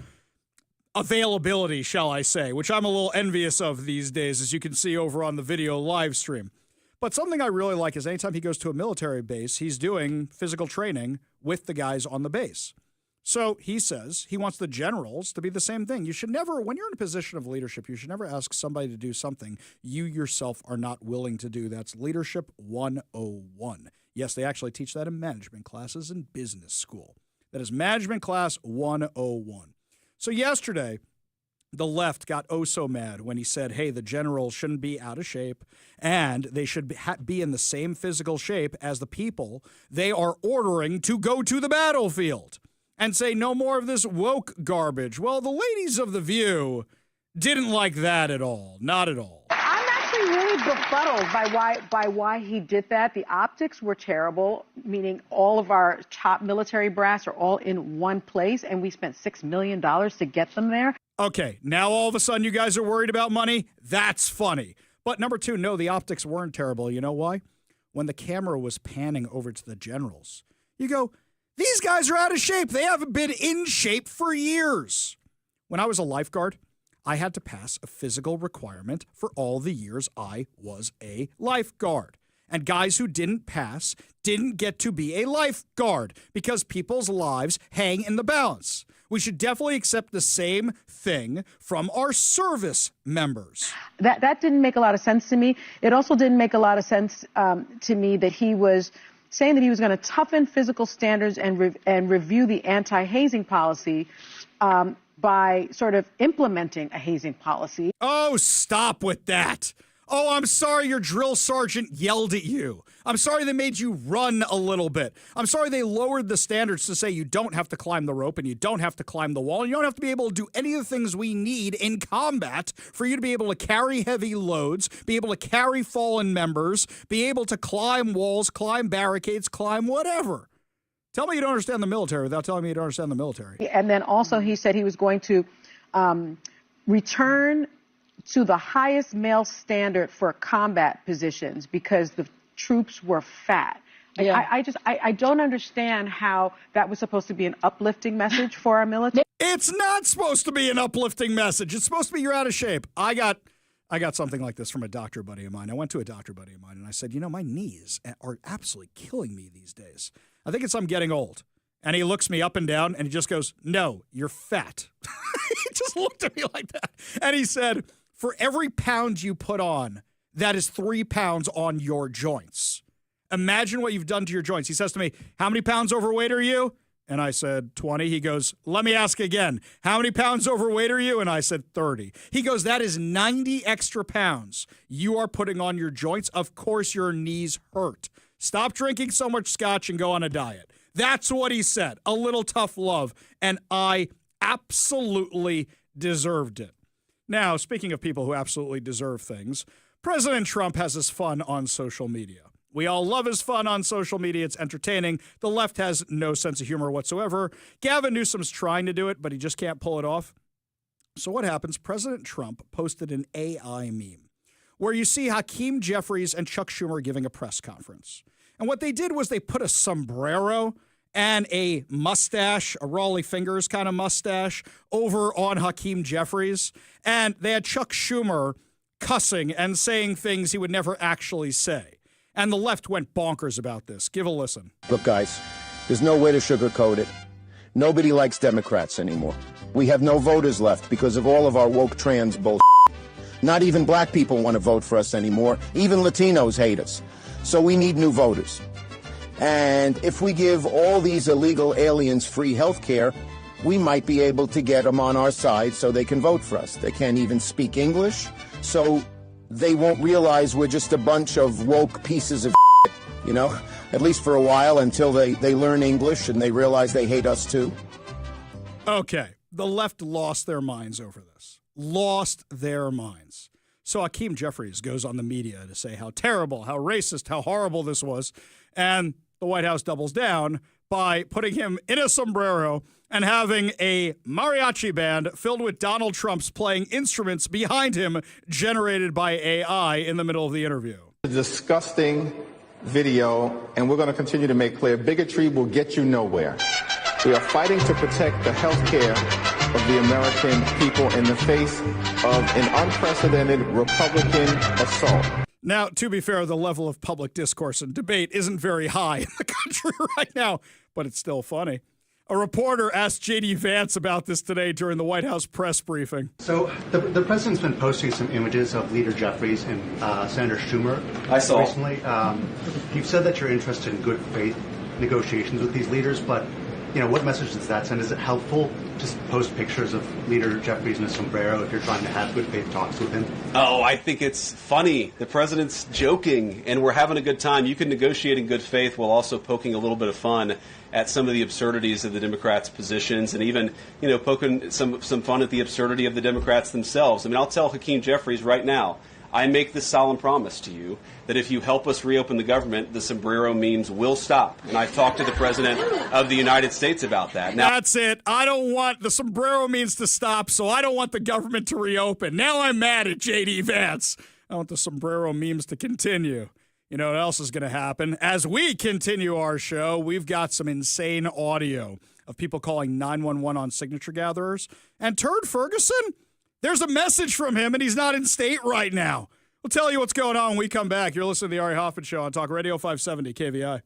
availability, shall I say, which I'm a little envious of these days, as you can see over on the video live stream. But something I really like is anytime he goes to a military base, he's doing physical training with the guys on the base. So he says he wants the generals to be the same thing. You should never, when you're in a position of leadership, you should never ask somebody to do something you yourself are not willing to do. That's Leadership 101. Yes, they actually teach that in management classes in business school. That is Management Class 101. So yesterday, the left got oh so mad when he said, hey, the generals shouldn't be out of shape and they should be in the same physical shape as the people they are ordering to go to the battlefield. And say no more of this woke garbage. Well, the ladies of The View didn't like that at all. Not at all. I'm actually really befuddled by why he did that. The optics were terrible, meaning all of our top military brass are all in one place, and we spent $6 million to get them there. Okay, now all of a sudden you guys are worried about money? That's funny. But number two, no, the optics weren't terrible. You know why? When the camera was panning over to the generals, you go, these guys are out of shape. They haven't been in shape for years. When I was a lifeguard, I had to pass a physical requirement for all the years I was a lifeguard. And guys who didn't pass didn't get to be a lifeguard because people's lives hang in the balance. We should definitely accept the same thing from our service members. That didn't make a lot of sense to me. It also didn't make a lot of sense to me that he was saying that he was going to toughen physical standards and review the anti-hazing policy by sort of implementing a hazing policy. Oh, stop with that. Oh, I'm sorry your drill sergeant yelled at you. I'm sorry they made you run a little bit. I'm sorry they lowered the standards to say you don't have to climb the rope and you don't have to climb the wall. And you don't have to be able to do any of the things we need in combat for you to be able to carry heavy loads, be able to carry fallen members, be able to climb walls, climb barricades, climb whatever. Tell me you don't understand the military without telling me you don't understand the military. And then also he said he was going to return to the highest male standard for combat positions because the troops were fat. Yeah. I don't understand how that was supposed to be an uplifting message for our military. It's not supposed to be an uplifting message. It's supposed to be you're out of shape. I got something like this from a doctor buddy of mine. I went to a doctor buddy of mine and I said, my knees are absolutely killing me these days. I think it's I'm getting old. And he looks me up and down and he just goes, no, you're fat. He just looked at me like that. And he said, for every pound you put on, that is 3 pounds on your joints. Imagine what you've done to your joints. He says to me, how many pounds overweight are you? And I said, 20. He goes, let me ask again. How many pounds overweight are you? And I said, 30. He goes, that is 90 extra pounds you are putting on your joints. Of course, your knees hurt. Stop drinking so much scotch and go on a diet. That's what he said. A little tough love. And I absolutely deserved it. Now, speaking of people who absolutely deserve things, President Trump has his fun on social media. We all love his fun on social media. It's entertaining. The left has no sense of humor whatsoever. Gavin Newsom's trying to do it, but he just can't pull it off. So what happens? President Trump posted an AI meme where you see Hakeem Jeffries and Chuck Schumer giving a press conference. And what they did was they put a sombrero and a mustache, a Raleigh Fingers kind of mustache, over on Hakeem Jeffries. And they had Chuck Schumer cussing and saying things he would never actually say. And the left went bonkers about this. Give a listen. Look, guys, there's no way to sugarcoat it. Nobody likes Democrats anymore. We have no voters left because of all of our woke trans bullshit. Not even black people want to vote for us anymore. Even Latinos hate us. So we need new voters. And if we give all these illegal aliens free health care, we might be able to get them on our side so they can vote for us. They can't even speak English, so they won't realize we're just a bunch of woke pieces of shit, at least for a while until they learn English and they realize they hate us too. Okay, the left lost their minds over this. Lost their minds. So Hakeem Jeffries goes on the media to say how terrible, how racist, how horrible this was. And the White House doubles down by putting him in a sombrero and having a mariachi band filled with Donald Trump's playing instruments behind him generated by AI in the middle of the interview. Disgusting video, and we're going to continue to make clear bigotry will get you nowhere. We are fighting to protect the health care of the American people in the face of an unprecedented Republican assault. Now, to be fair, the level of public discourse and debate isn't very high in the country right now, but it's still funny. A reporter asked J.D. Vance about this today during the White House press briefing. So the president's been posting some images of Leader Jeffries and Senator Schumer. I saw. Recently. You've said that you're interested in good faith negotiations with these leaders, but what message does that send? Is it helpful to post pictures of Leader Jeffries in a sombrero if you're trying to have good faith talks with him? Oh, I think it's funny. The president's joking, and we're having a good time. You can negotiate in good faith while also poking a little bit of fun at some of the absurdities of the Democrats' positions, and even, poking some fun at the absurdity of the Democrats themselves. I mean, I'll tell Hakeem Jeffries right now, I make this solemn promise to you that if you help us reopen the government, the sombrero memes will stop. And I've talked to the President of the United States about that. Now, that's it. I don't want the sombrero memes to stop, so I don't want the government to reopen. Now I'm mad at J.D. Vance. I want the sombrero memes to continue. You know what else is going to happen? As we continue our show, we've got some insane audio of people calling 911 on signature gatherers. And Turd Ferguson, there's a message from him, and he's not in state right now. We'll tell you what's going on when we come back. You're listening to the Ari Hoffman Show on Talk Radio 570 KVI.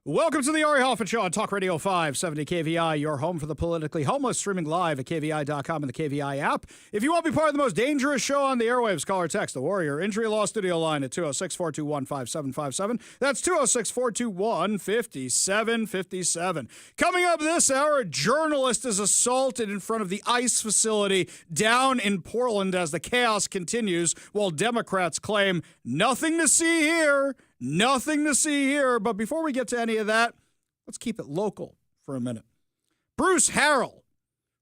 Welcome to the Ari Hoffman Show on Talk Radio 570 KVI, your home for the politically homeless, streaming live at KVI.com and the KVI app. If you want to be part of the most dangerous show on the airwaves, call or text the Warrior Injury Law Studio line at 206-421-5757. That's 206-421-5757. Coming up this hour, a journalist is assaulted in front of the ICE facility down in Portland as the chaos continues, while Democrats claim nothing to see here. Nothing to see here. But before we get to any of that, let's keep it local for a minute. Bruce Harrell,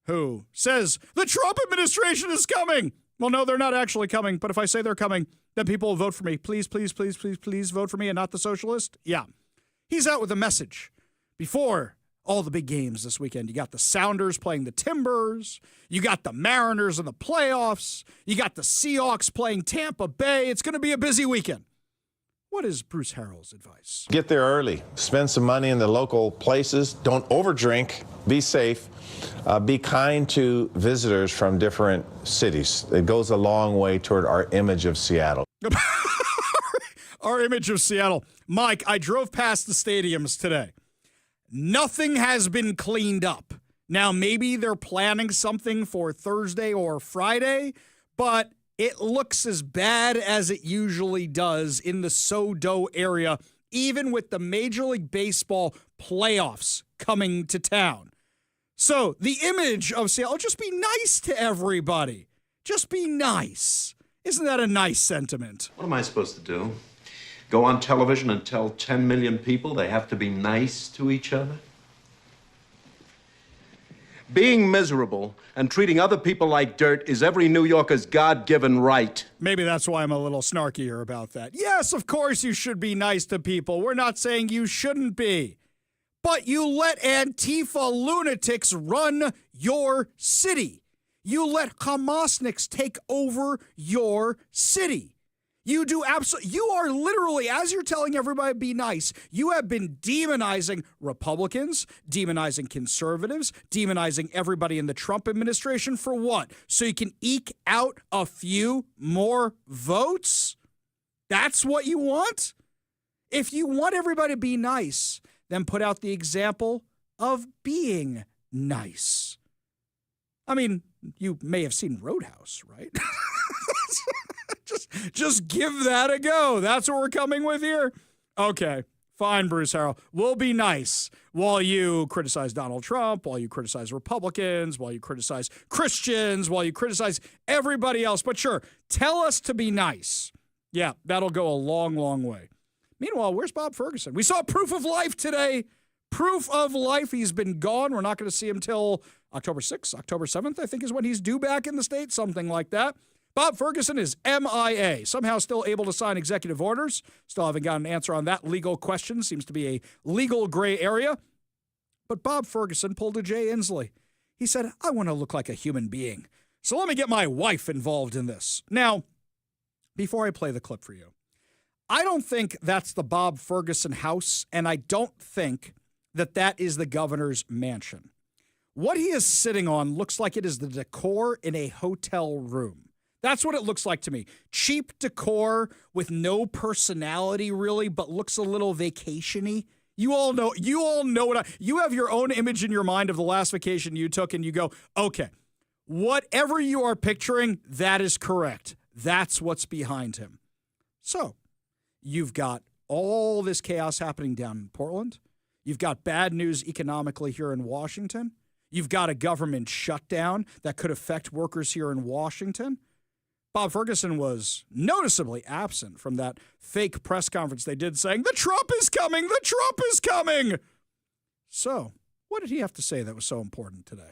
who says the Trump administration is coming. Well, no, they're not actually coming. But if I say they're coming, then people will vote for me. Please, please, please, please, please vote for me and not the socialist. Yeah. He's out with a message before all the big games this weekend. You got the Sounders playing the Timbers. You got the Mariners in the playoffs. You got the Seahawks playing Tampa Bay. It's going to be a busy weekend. What is Bruce Harrell's advice? Get there early. Spend some money in the local places. Don't overdrink. Be safe. Be kind to visitors from different cities. It goes a long way toward our image of Seattle. Our image of Seattle. Mike, I drove past the stadiums today. Nothing has been cleaned up. Now, maybe they're planning something for Thursday or Friday, but it looks as bad as it usually does in the SoDo area, even with the Major League Baseball playoffs coming to town. So the image of Seattle, just be nice to everybody. Just be nice. Isn't that a nice sentiment? What am I supposed to do? Go on television and tell 10 million people they have to be nice to each other? Being miserable and treating other people like dirt is every New Yorker's God-given right. Maybe that's why I'm a little snarkier about that. Yes, of course you should be nice to people. We're not saying you shouldn't be. But you let Antifa lunatics run your city. You let Hamasniks take over your city. You do absolutely. You are literally, as you're telling everybody to be nice, you have been demonizing Republicans, demonizing conservatives, demonizing everybody in the Trump administration for what? So you can eke out a few more votes? That's what you want? If you want everybody to be nice, then put out the example of being nice. I mean, you may have seen Roadhouse, right? Just give that a go. That's what we're coming with here? Okay, fine, Bruce Harrell. We'll be nice while you criticize Donald Trump, while you criticize Republicans, while you criticize Christians, while you criticize everybody else. But sure, tell us to be nice. Yeah, that'll go a long, long way. Meanwhile, where's Bob Ferguson? We saw Proof of Life today. Proof of Life. He's been gone. We're not going to see him till October 6th, October 7th, I think is when he's due back in the state, something like that. Bob Ferguson is MIA, somehow still able to sign executive orders. Still haven't got an answer on that legal question. Seems to be a legal gray area. But Bob Ferguson pulled a Jay Inslee. He said, I want to look like a human being. So let me get my wife involved in this. Now, before I play the clip for you, I don't think that's the Bob Ferguson house, and I don't think that that is the governor's mansion. What he is sitting on looks like it is the decor in a hotel room. That's what it looks like to me. Cheap decor with no personality really, but looks a little vacation-y. You all know you have your own image in your mind of the last vacation you took and you go, okay, whatever you are picturing, that is correct. That's what's behind him. So you've got all this chaos happening down in Portland. You've got bad news economically here in Washington. You've got a government shutdown that could affect workers here in Washington. Bob Ferguson was noticeably absent from that fake press conference they did saying, the Trump is coming, the Trump is coming. So what did he have to say that was so important today?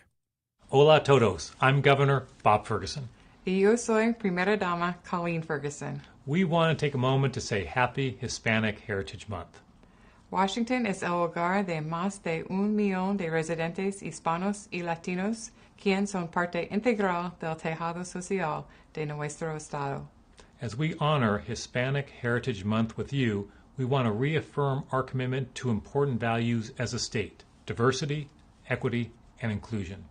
Hola todos. I'm Governor Bob Ferguson. Y yo soy Primera Dama Colleen Ferguson. We want to take a moment to say Happy Hispanic Heritage Month. Washington es el hogar de más de 1 millón de residentes hispanos y latinos, quienes son parte integral del tejado social de nuestro estado. As we honor Hispanic Heritage Month with you, we want to reaffirm our commitment to important values as a state: diversity, equity, and inclusion.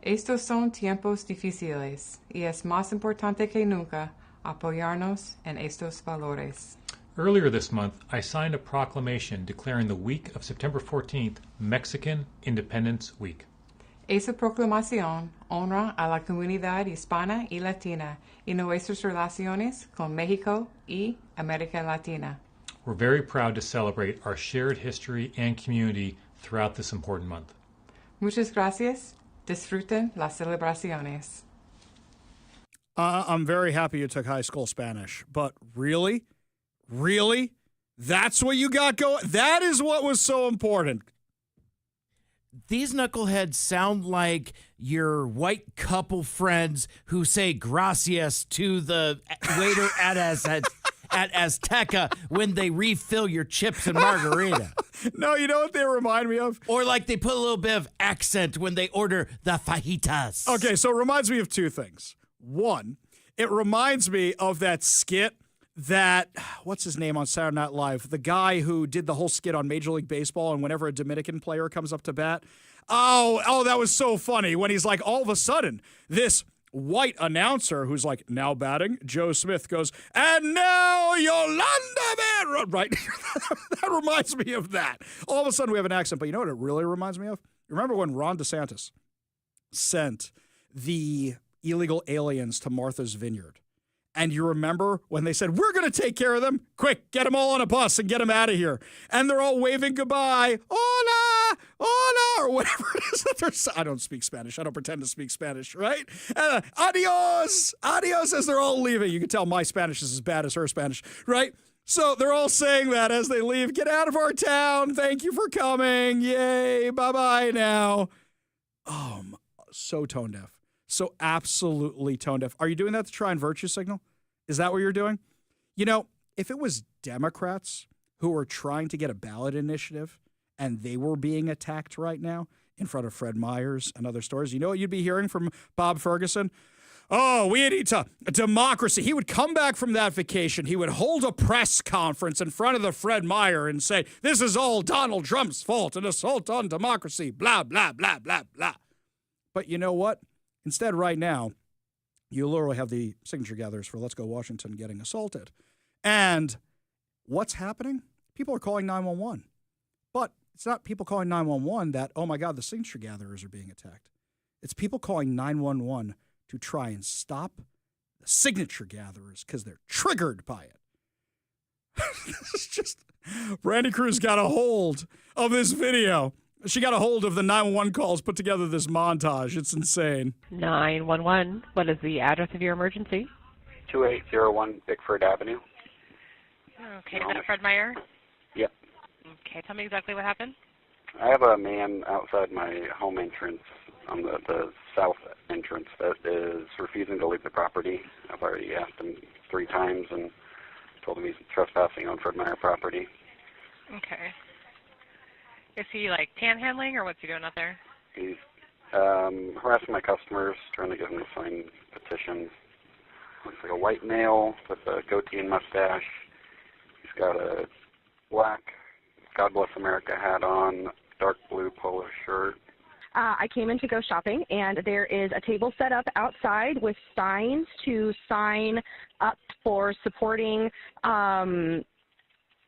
Estos son tiempos difíciles y es más importante que nunca apoyarnos en estos valores. Earlier this month, I signed a proclamation declaring the week of September 14th Mexican Independence Week. Esa proclamación honra a la comunidad hispana y latina y nuestras relaciones con México y América Latina. We're very proud to celebrate our shared history and community throughout this important month. Muchas gracias. Disfruten las celebraciones. I'm very happy you took high school Spanish, but really? Really? That's what you got going? That is what was so important. These knuckleheads sound like your white couple friends who say gracias to the waiter at Azteca when they refill your chips and margarita. No, you know what they remind me of? Or like they put a little bit of accent when they order the fajitas. Okay, so it reminds me of two things. One, it reminds me of that skit that, what's his name on Saturday Night Live? The guy who did the whole skit on Major League Baseball, and whenever a Dominican player comes up to bat. Oh, that was so funny when he's like, all of a sudden, this white announcer who's like, now batting, Joe Smith goes, and now Yolanda Van, right? That reminds me of that. All of a sudden we have an accent, but you know what it really reminds me of? Remember when Ron DeSantis sent the illegal aliens to Martha's Vineyard? And you remember when they said, we're going to take care of them? Quick, get them all on a bus and get them out of here. And they're all waving goodbye. Hola, hola, or whatever it is that they're saying. I don't speak Spanish. I don't pretend to speak Spanish, right? Adios, adios, as they're all leaving. You can tell my Spanish is as bad as her Spanish, right? So they're all saying that as they leave. Get out of our town. Thank you for coming. Yay, bye-bye now. Oh, so tone deaf. So absolutely tone deaf. Are you doing that to try and virtue signal? Is that what you're doing? You know, if it was Democrats who were trying to get a ballot initiative and they were being attacked right now in front of Fred Meyers and other stores, you know what you'd be hearing from Bob Ferguson? Oh, we need a democracy. He would come back from that vacation. He would hold a press conference in front of the Fred Meyer and say, this is all Donald Trump's fault, an assault on democracy, blah, blah, blah, blah, blah. But you know what? Instead, right now, you literally have the signature gatherers for Let's Go Washington getting assaulted. And what's happening? People are calling 911. But it's not people calling 911 that, oh my God, the signature gatherers are being attacked. It's people calling 911 to try and stop the signature gatherers because they're triggered by it. It's just, Brandy Cruz got a hold of this video. She got a hold of the 911 calls, put together this montage. It's insane. 911, what is the address of your emergency? 2801 Bickford Avenue. Okay, is that Fred Meyer? Yep. Okay, tell me exactly what happened. I have a man outside my home entrance on the south entrance that is refusing to leave the property. I've already asked him 3 times and told him he's trespassing on Fred Meyer property. Okay. Is he like panhandling or what's he doing out there? He's harassing my customers, trying to get them to sign petitions. Looks like a white male with a goatee and mustache. He's got a black God Bless America hat on, dark blue polo shirt. I came in to go shopping, and there is a table set up outside with signs to sign up for supporting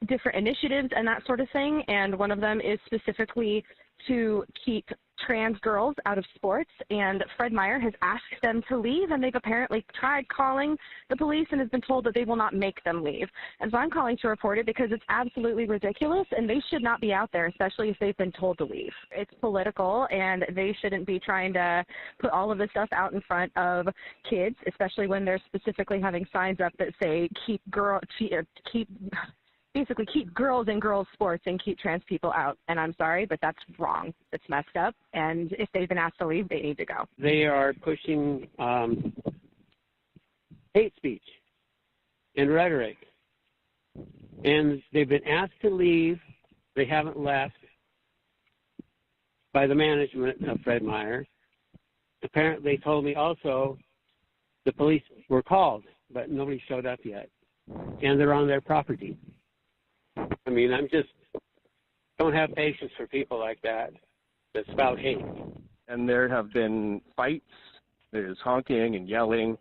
different initiatives and that sort of thing, and one of them is specifically to keep trans girls out of sports, and Fred Meyer has asked them to leave, and they've apparently tried calling the police and has been told that they will not make them leave. And so I'm calling to report it because it's absolutely ridiculous, and they should not be out there, especially if they've been told to leave. It's political, and they shouldn't be trying to put all of this stuff out in front of kids, especially when they're specifically having signs up that say basically keep girls in girls' sports and keep trans people out. And I'm sorry, but that's wrong. It's messed up. And if they've been asked to leave, they need to go. They are pushing hate speech and rhetoric. And they've been asked to leave. They haven't left by the management of Fred Meyer. Apparently, they told me also the police were called, but nobody showed up yet. And they're on their property. I mean, don't have patience for people like that spout hate. And there have been fights. There's honking and yelling.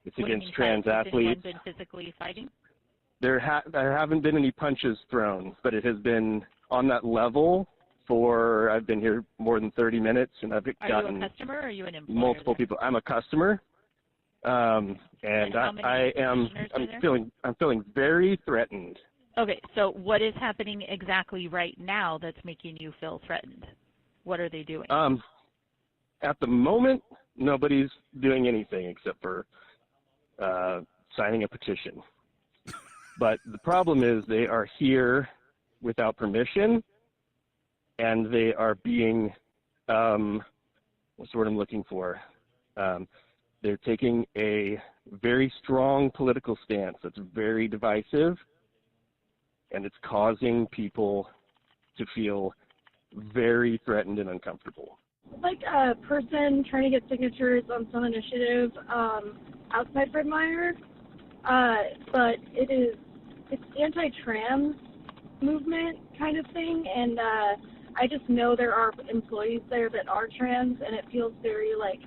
It's against trans athletes. Has anyone been physically fighting? there haven't been any punches thrown, but it has been on that level for, I've been here more than 30 minutes, and I've gotten Are you a customer or are you an employer? multiple people. I'm a customer, and how many I'm feeling very threatened. Okay, so what is happening exactly right now that's making you feel threatened? What are they doing? At the moment, nobody's doing anything except for signing a petition. But the problem is they are here without permission, and they are being, what's the word I'm looking for? They're taking a very strong political stance that's very divisive, and it's causing people to feel very threatened and uncomfortable. Like a person trying to get signatures on some initiative outside Fred Meyer, but it's anti-trans movement kind of thing, and I just know there are employees there that are trans, and it feels very like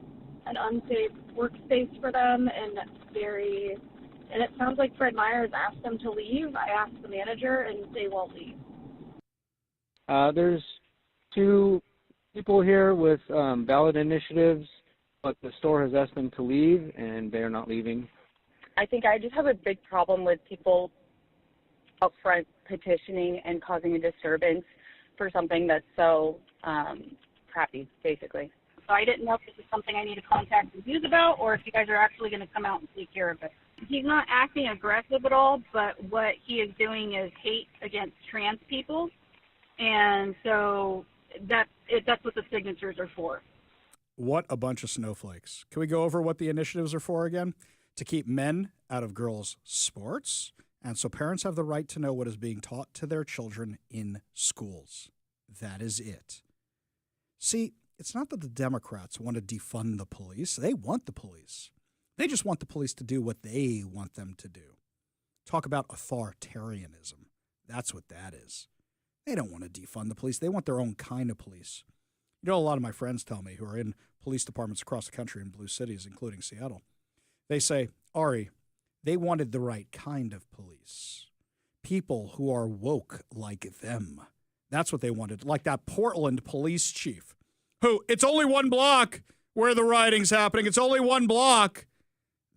an unsafe workspace for them, and it sounds like Fred Meyer has asked them to leave. I asked the manager, and they won't leave. There's 2 people here with ballot initiatives, but the store has asked them to leave, and they're not leaving. I think I just have a big problem with people up front petitioning and causing a disturbance for something that's so crappy, basically. So I didn't know if this is something I need to contact the news about or if you guys are actually going to come out and take care of it. He's not acting aggressive at all, but what he is doing is hate against trans people. And so that's what the signatures are for. What a bunch of snowflakes. Can we go over what the initiatives are for again? To keep men out of girls' sports, and so parents have the right to know what is being taught to their children in schools. That is it. See, it's not that the Democrats want to defund the police. They want the police. They just want the police to do what they want them to do. Talk about authoritarianism. That's what that is. They don't want to defund the police. They want their own kind of police. You know, a lot of my friends tell me who are in police departments across the country in blue cities, including Seattle, they say, Ari, they wanted the right kind of police. People who are woke like them. That's what they wanted. Like that Portland police chief who, it's only 1 block where the rioting's happening. It's only 1 block.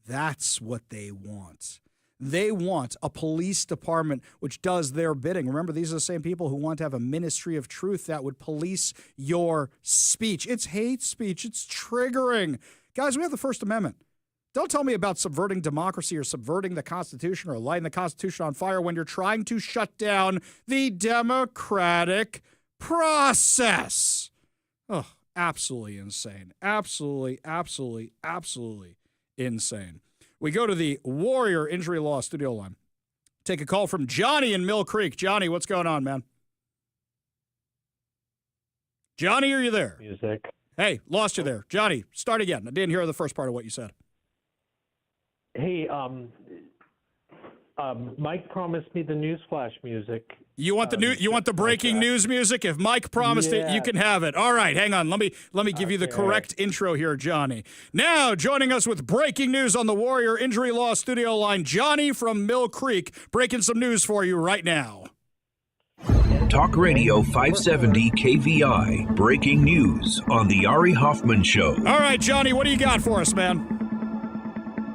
That's what they want. They want a police department which does their bidding. Remember, these are the same people who want to have a ministry of truth that would police your speech. It's hate speech. It's triggering. Guys, we have the First Amendment. Don't tell me about subverting democracy or subverting the Constitution or lighting the Constitution on fire when you're trying to shut down the democratic process. Oh, absolutely insane. Absolutely, absolutely, absolutely insane. We go to the Warrior Injury Law studio line. Take a call from Johnny in Mill Creek. Johnny, what's going on, man? Johnny, are you there? Music. Hey, lost you there. Johnny, start again. I didn't hear the first part of what you said. Hey, Mike promised me the newsflash music. You want the breaking news music? If Mike promised it, you can have it. All right, hang on. Let me give you the correct intro here, Johnny. Now, joining us with breaking news on the Warrior Injury Law studio line, Johnny from Mill Creek, breaking some news for you right now. Talk Radio 570 KVI, breaking news on the Ari Hoffman Show. All right, Johnny, what do you got for us, man?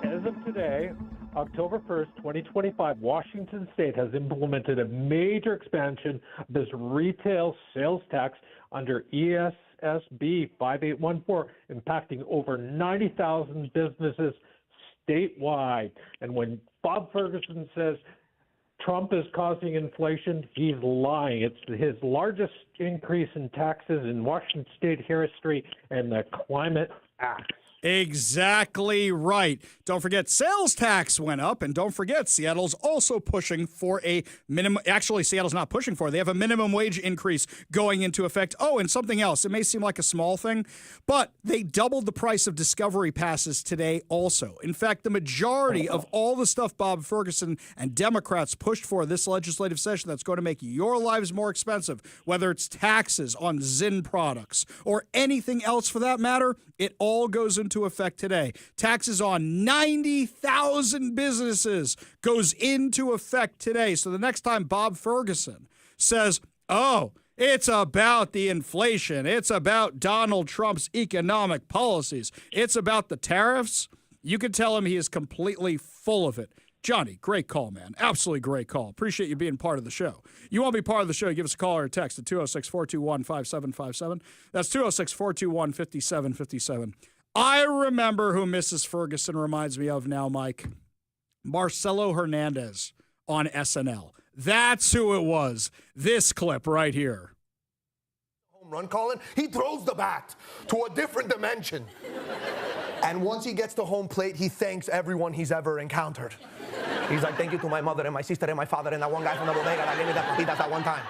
As of today, October 1st, 2025, Washington State has implemented a major expansion of this retail sales tax under ESSB 5814, impacting over 90,000 businesses statewide. And when Bob Ferguson says Trump is causing inflation, he's lying. It's his largest increase in taxes in Washington State history, and the Climate Act. Exactly right. Don't forget, sales tax went up, and don't forget, Seattle's also pushing for a minimum. Actually, Seattle's not pushing for it. They have a minimum wage increase going into effect. Oh, and something else. It may seem like a small thing, but they doubled the price of Discovery passes today also. In fact, the majority of all the stuff Bob Ferguson and Democrats pushed for this legislative session that's going to make your lives more expensive, whether it's taxes on Zyn products or anything else for that matter, it all goes into into effect today. Taxes on 90,000 businesses goes into effect today. So the next time Bob Ferguson says, oh, it's about the inflation, it's about Donald Trump's economic policies, it's about the tariffs, you can tell him he is completely full of it. Johnny, great call, man. Absolutely great call. Appreciate you being part of the show. You want to be part of the show, give us a call or a text at 206-421-5757. That's 206-421-5757. I remember who Mrs. Ferguson reminds me of now, Mike. Marcelo Hernandez on SNL. That's who it was. This clip right here. Home run, Colin. He throws the bat to a different dimension. And once he gets to home plate, he thanks everyone he's ever encountered. He's like, thank you to my mother and my sister and my father and that one guy from the bodega that gave me the papitas that one time.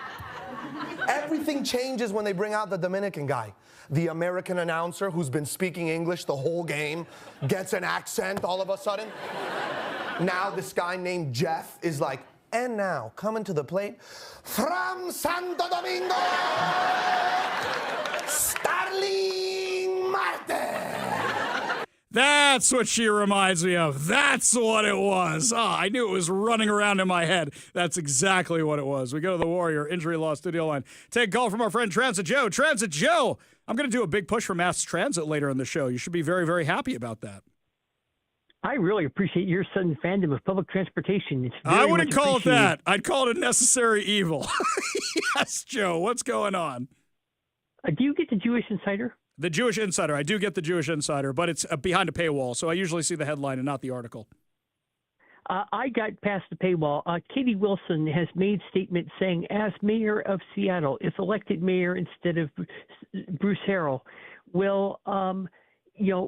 Everything changes when they bring out the Dominican guy. The American announcer who's been speaking English the whole game gets an accent all of a sudden. Now this guy named Jeff is like, and now, coming to the plate, from Santo Domingo, Starling Marte. That's what she reminds me of. That's what it was. I knew it was running around in my head. That's exactly what it was. We go to the Warrior Injury Law Studio line. Take a call from our friend Transit Joe. Transit Joe, I'm going to do a big push for mass transit later in the show. You should be very, very happy about that. I really appreciate your sudden fandom of public transportation. It's very I wouldn't much call it appreciated. that. I'd call it a necessary evil. Yes, Joe, what's going on? Do you get the Jewish Insider? The Jewish Insider. I do get the Jewish Insider, but it's behind a paywall, so I usually see the headline and not the article. I got past the paywall. Katie Wilson has made statements saying, as mayor of Seattle, if elected mayor instead of Bruce Harrell, will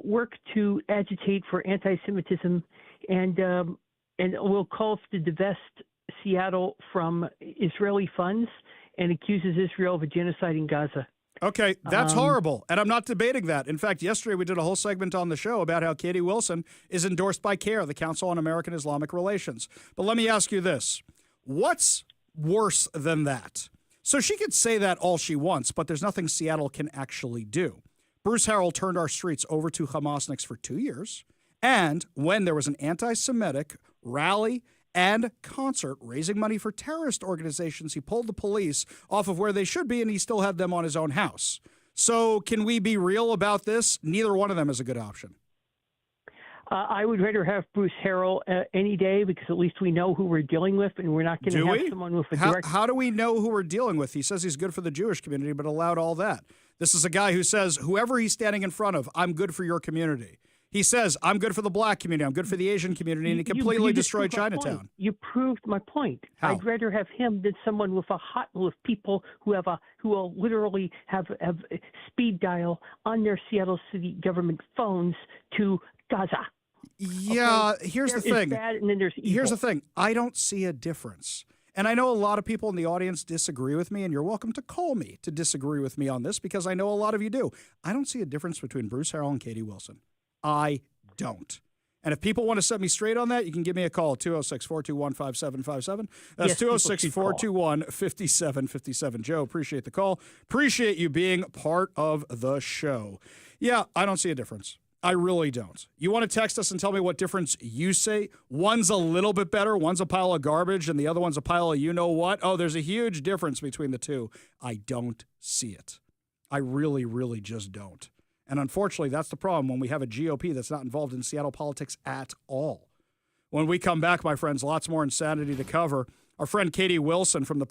work to agitate for anti-Semitism and will call to divest Seattle from Israeli funds and accuses Israel of a genocide in Gaza. Okay, that's horrible, and I'm not debating that. In fact, yesterday we did a whole segment on the show about how Katie Wilson is endorsed by CARE, the Council on American Islamic Relations. But let me ask you this. What's worse than that? So she could say that all she wants, but there's nothing Seattle can actually do. Bruce Harrell turned our streets over to Hamasniks for 2 years, and when there was an anti-Semitic rally and concert raising money for terrorist organizations, he pulled the police off of where they should be, and he still had them on his own house. So can we be real about this? Neither one of them is a good option. I would rather have Bruce Harrell any day because at least we know who we're dealing with, and we're not going to have someone with a direct... How do we know who we're dealing with? He says he's good for the Jewish community, but allowed all that. This is a guy who says, whoever he's standing in front of, I'm good for your community. He says, I'm good for the black community, I'm good for the Asian community, and he completely destroyed Chinatown. You proved my point. How? I'd rather have him than someone with a hot with people who will literally have speed dial on their Seattle City government phones to Gaza. Yeah, okay? Here's the There is thing. bad and then there's evil. Here's the thing. I don't see a difference. And I know a lot of people in the audience disagree with me, and you're welcome to call me to disagree with me on this because I know a lot of you do. I don't see a difference between Bruce Harrell and Katie Wilson. I don't. And if people want to set me straight on that, you can give me a call at 206-421-5757. That's 206-421-5757. Joe, appreciate the call. Appreciate you being part of the show. Yeah, I don't see a difference. I really don't. You want to text us and tell me what difference you say? One's a little bit better, one's a pile of garbage, and the other one's a pile of you-know-what? Oh, there's a huge difference between the two. I don't see it. I really, really just don't. And unfortunately, that's the problem when we have a GOP that's not involved in Seattle politics at all. When we come back, my friends, lots more insanity to cover. Our friend Katie Wilson from the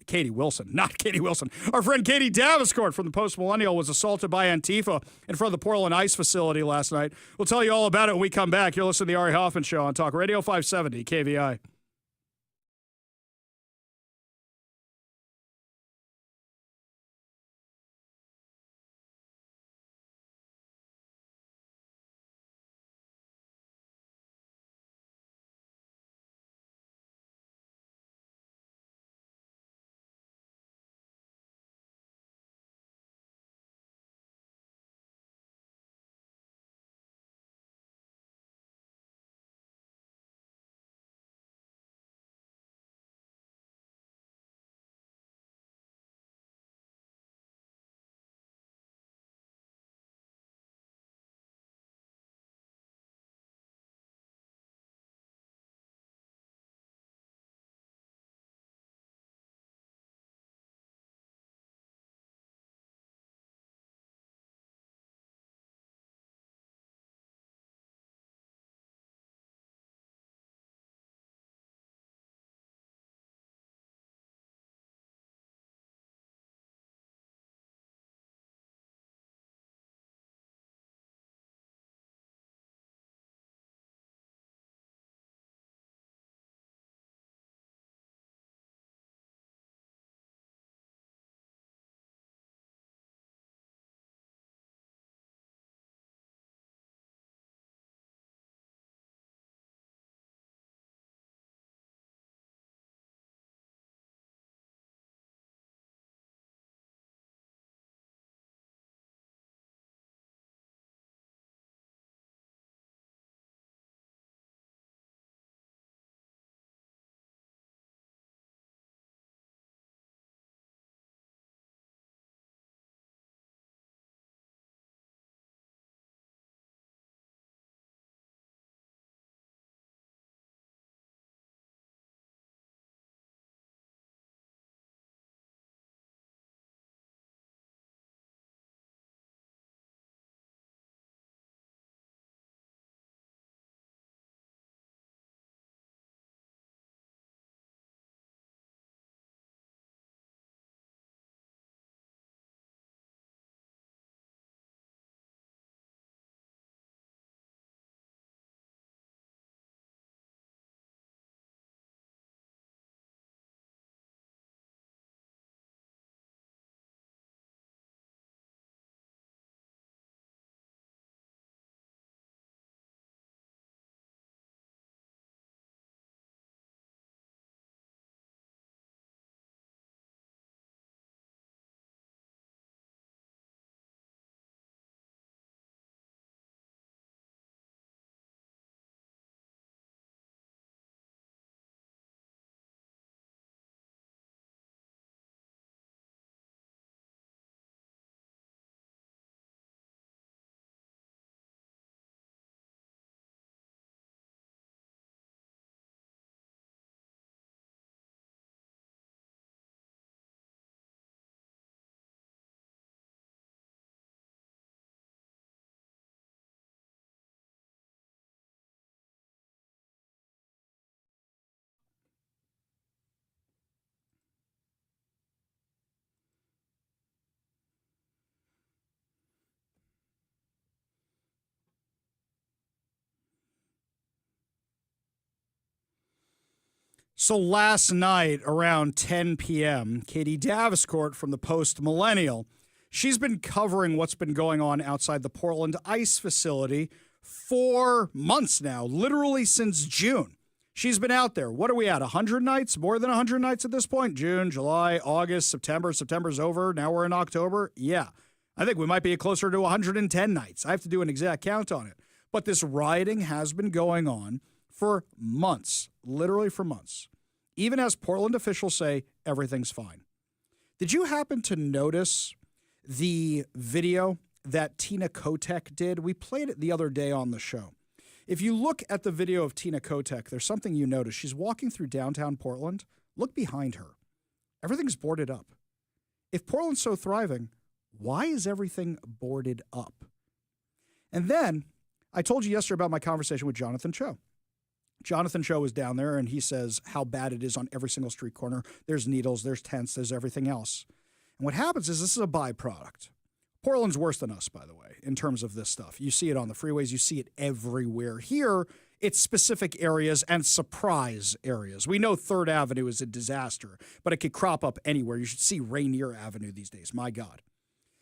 Katie Wilson, not Katie Wilson. Our friend Katie Daviscourt from the Post-Millennial was assaulted by Antifa in front of the Portland Ice facility last night. We'll tell you all about it when we come back. You're listening to the Ari Hoffman Show on Talk Radio 570 KVI. So last night around 10 p.m., Katie Daviscourt from the Post Millennial, she's been covering what's been going on outside the Portland ICE facility for months now, literally since June. She's been out there. What are we at, 100 nights? More than 100 nights at this point? June, July, August, September. September's over. Now we're in October. Yeah, I think we might be closer to 110 nights. I have to do an exact count on it. But this rioting has been going on for months, literally for months, even as Portland officials say everything's fine. Did you happen to notice the video that Tina Kotek did? We played it the other day on the show. If you look at the video of Tina Kotek, there's something you notice. She's walking through downtown Portland. Look behind her. Everything's boarded up. If Portland's so thriving, why is everything boarded up? And then I told you yesterday about my conversation with Jonathan Cho. Jonathan Cho was down there, and he says how bad it is on every single street corner. There's needles, there's tents, there's everything else. And what happens is this is a byproduct. Portland's worse than us, by the way, in terms of this stuff. You see it on the freeways. You see it everywhere. Here, it's specific areas and surprise areas. We know 3rd Avenue is a disaster, but it could crop up anywhere. You should see Rainier Avenue these days. My God.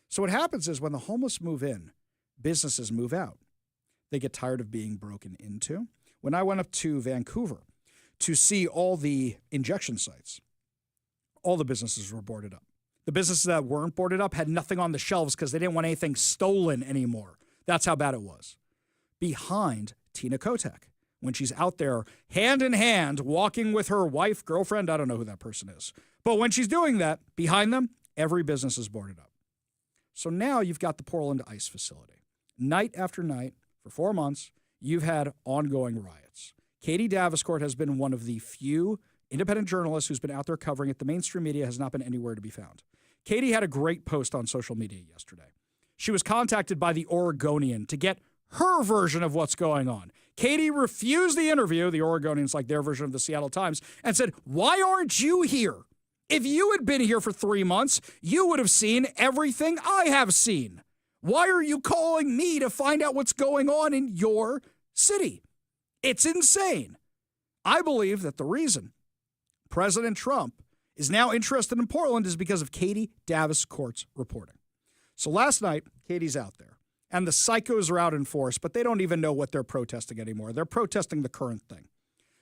So what happens is when the homeless move in, businesses move out. They get tired of being broken into. When I went up to Vancouver to see all the injection sites, all the businesses were boarded up. The businesses that weren't boarded up had nothing on the shelves because they didn't want anything stolen anymore. That's how bad it was. Behind Tina Kotek, when she's out there hand in hand walking with her wife, girlfriend, I don't know who that person is. But when she's doing that, behind them, every business is boarded up. So now you've got the Portland ICE facility. Night after night, for 4 months, you've had ongoing riots. Katie Daviscourt has been one of the few independent journalists who's been out there covering it. The mainstream media has not been anywhere to be found. Katie had a great post on social media yesterday. She was contacted by the Oregonian to get her version of what's going on. Katie refused the interview. The Oregonian's like their version of the Seattle Times, and said, "Why aren't you here? If you had been here for 3 months, you would have seen everything I have seen. Why are you calling me to find out what's going on in your city? It's insane." I believe that the reason President Trump is now interested in Portland is because of Katie Daviscourt's reporting. So last night, Katie's out there, and the psychos are out in force, but they don't even know what they're protesting anymore. They're protesting the current thing.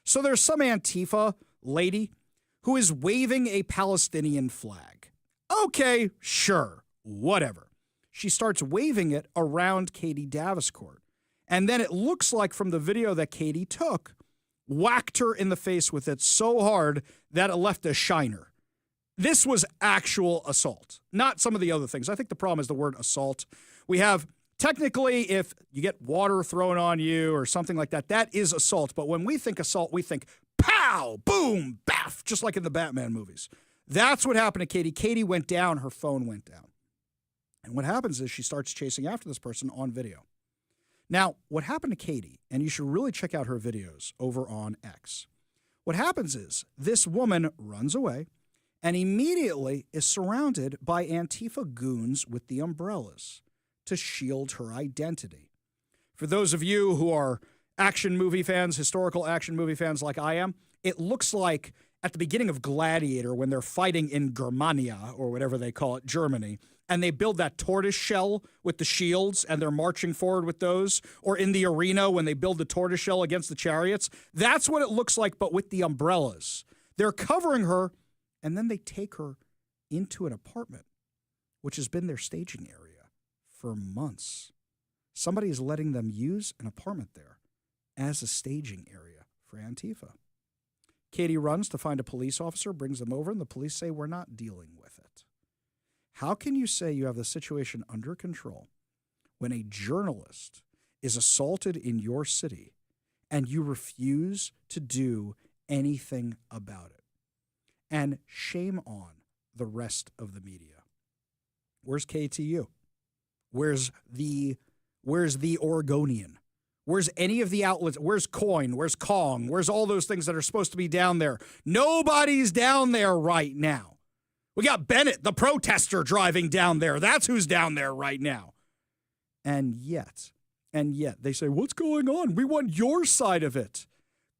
So there's some Antifa lady who is waving a Palestinian flag. Okay, sure, whatever. She starts waving it around Katie Daviscourt. And then it looks like from the video that Katie took, whacked her in the face with it so hard that it left a shiner. This was actual assault, not some of the other things. I think the problem is the word assault. We have, technically, if you get water thrown on you or something like that, that is assault. But when we think assault, we think pow, boom, baff, just like in the Batman movies. That's what happened to Katie. Katie went down, her phone went down. And what happens is she starts chasing after this person on video. Now, what happened to Katie, and you should really check out her videos over on X. What happens is this woman runs away and immediately is surrounded by Antifa goons with the umbrellas to shield her identity. For those of you who are action movie fans, historical action movie fans like I am, it looks like at the beginning of Gladiator when they're fighting in Germania, or whatever they call it, Germany, and they build that tortoise shell with the shields and they're marching forward with those, or in the arena when they build the tortoise shell against the chariots. That's what it looks like, but with the umbrellas. They're covering her, and then they take her into an apartment, which has been their staging area for months. Somebody is letting them use an apartment there as a staging area for Antifa. Katie runs to find a police officer, brings them over, and the police say, "We're not dealing with it." How can you say you have the situation under control when a journalist is assaulted in your city and you refuse to do anything about it? And shame on the rest of the media. Where's KTU? Where's the Oregonian? Where's any of the outlets? Where's Coin? Where's Kong? Where's all those things that are supposed to be down there? Nobody's down there right now. We got Bennett, the protester, driving down there. That's who's down there right now. And yet, they say, what's going on? We want your side of it.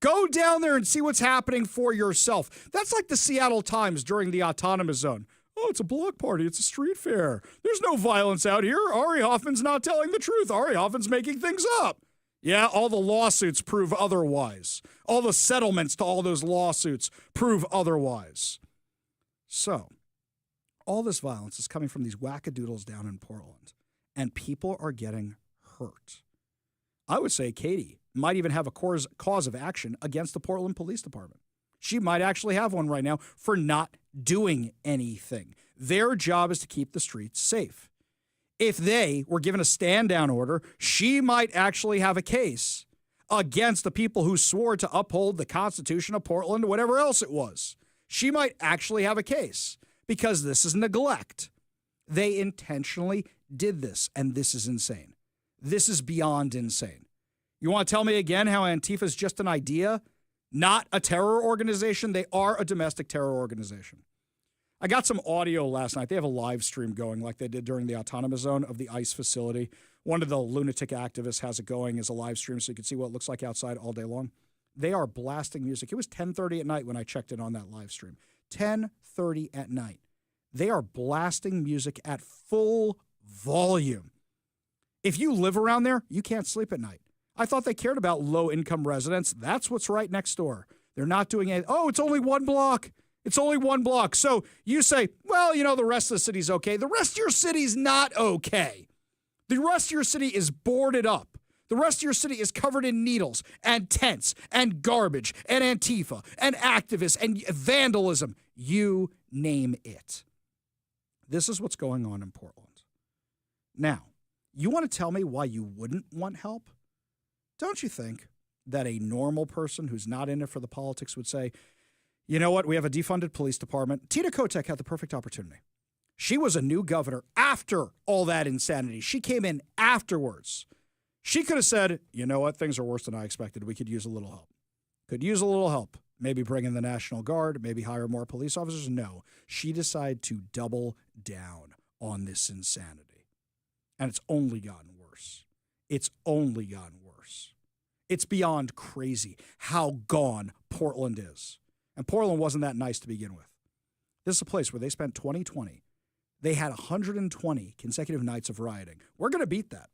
Go down there and see what's happening for yourself. That's like the Seattle Times during the autonomous zone. Oh, it's a block party. It's a street fair. There's no violence out here. Ari Hoffman's not telling the truth. Ari Hoffman's making things up. Yeah, all the lawsuits prove otherwise. All the settlements to all those lawsuits prove otherwise. So, all this violence is coming from these wackadoodles down in Portland, and people are getting hurt. I would say Katie might even have a cause of action against the Portland Police Department. She might actually have one right now for not doing anything. Their job is to keep the streets safe. If they were given a stand-down order, she might actually have a case against the people who swore to uphold the Constitution of Portland or whatever else it was. She might actually have a case because this is neglect. They intentionally did this, and this is insane. This is beyond insane. You want to tell me again how Antifa is just an idea, not a terror organization? They are a domestic terror organization. I got some audio last night. They have a live stream going like they did during the autonomous zone of the ICE facility. One of the lunatic activists has it going as a live stream so you can see what it looks like outside all day long. They are blasting music. It was 10:30 at night when I checked in on that live stream. 10:30 at night. They are blasting music at full volume. If you live around there, you can't sleep at night. I thought they cared about low-income residents. That's what's right next door. They're not doing it. Oh, it's only one block. It's only one block. So you say, well, you know, the rest of the city's okay. The rest of your city's not okay. The rest of your city is boarded up. The rest of your city is covered in needles and tents and garbage and Antifa and activists and vandalism. You name it. This is what's going on in Portland. Now, you want to tell me why you wouldn't want help? Don't you think that a normal person who's not in it for the politics would say, you know what, we have a defunded police department. Tina Kotek had the perfect opportunity. She was a new governor after all that insanity. She came in afterwards. She could have said, you know what, things are worse than I expected. We could use a little help. Could use a little help. Maybe bring in the National Guard, maybe hire more police officers. No, she decided to double down on this insanity. And it's only gotten worse. It's only gotten worse. It's beyond crazy how gone Portland is. And Portland wasn't that nice to begin with. This is a place where they spent 2020. They had 120 consecutive nights of rioting. We're going to beat that.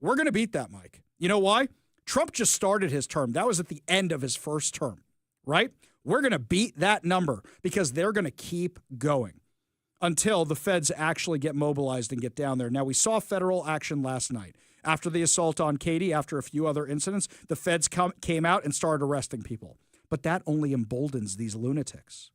We're going to beat that, Mike. You know why? Trump just started his term. That was at the end of his first term, right? We're going to beat that number because they're going to keep going until the feds actually get mobilized and get down there. Now, we saw federal action last night. After the assault on Katie, after a few other incidents, the feds came out and started arresting people. But that only emboldens these lunatics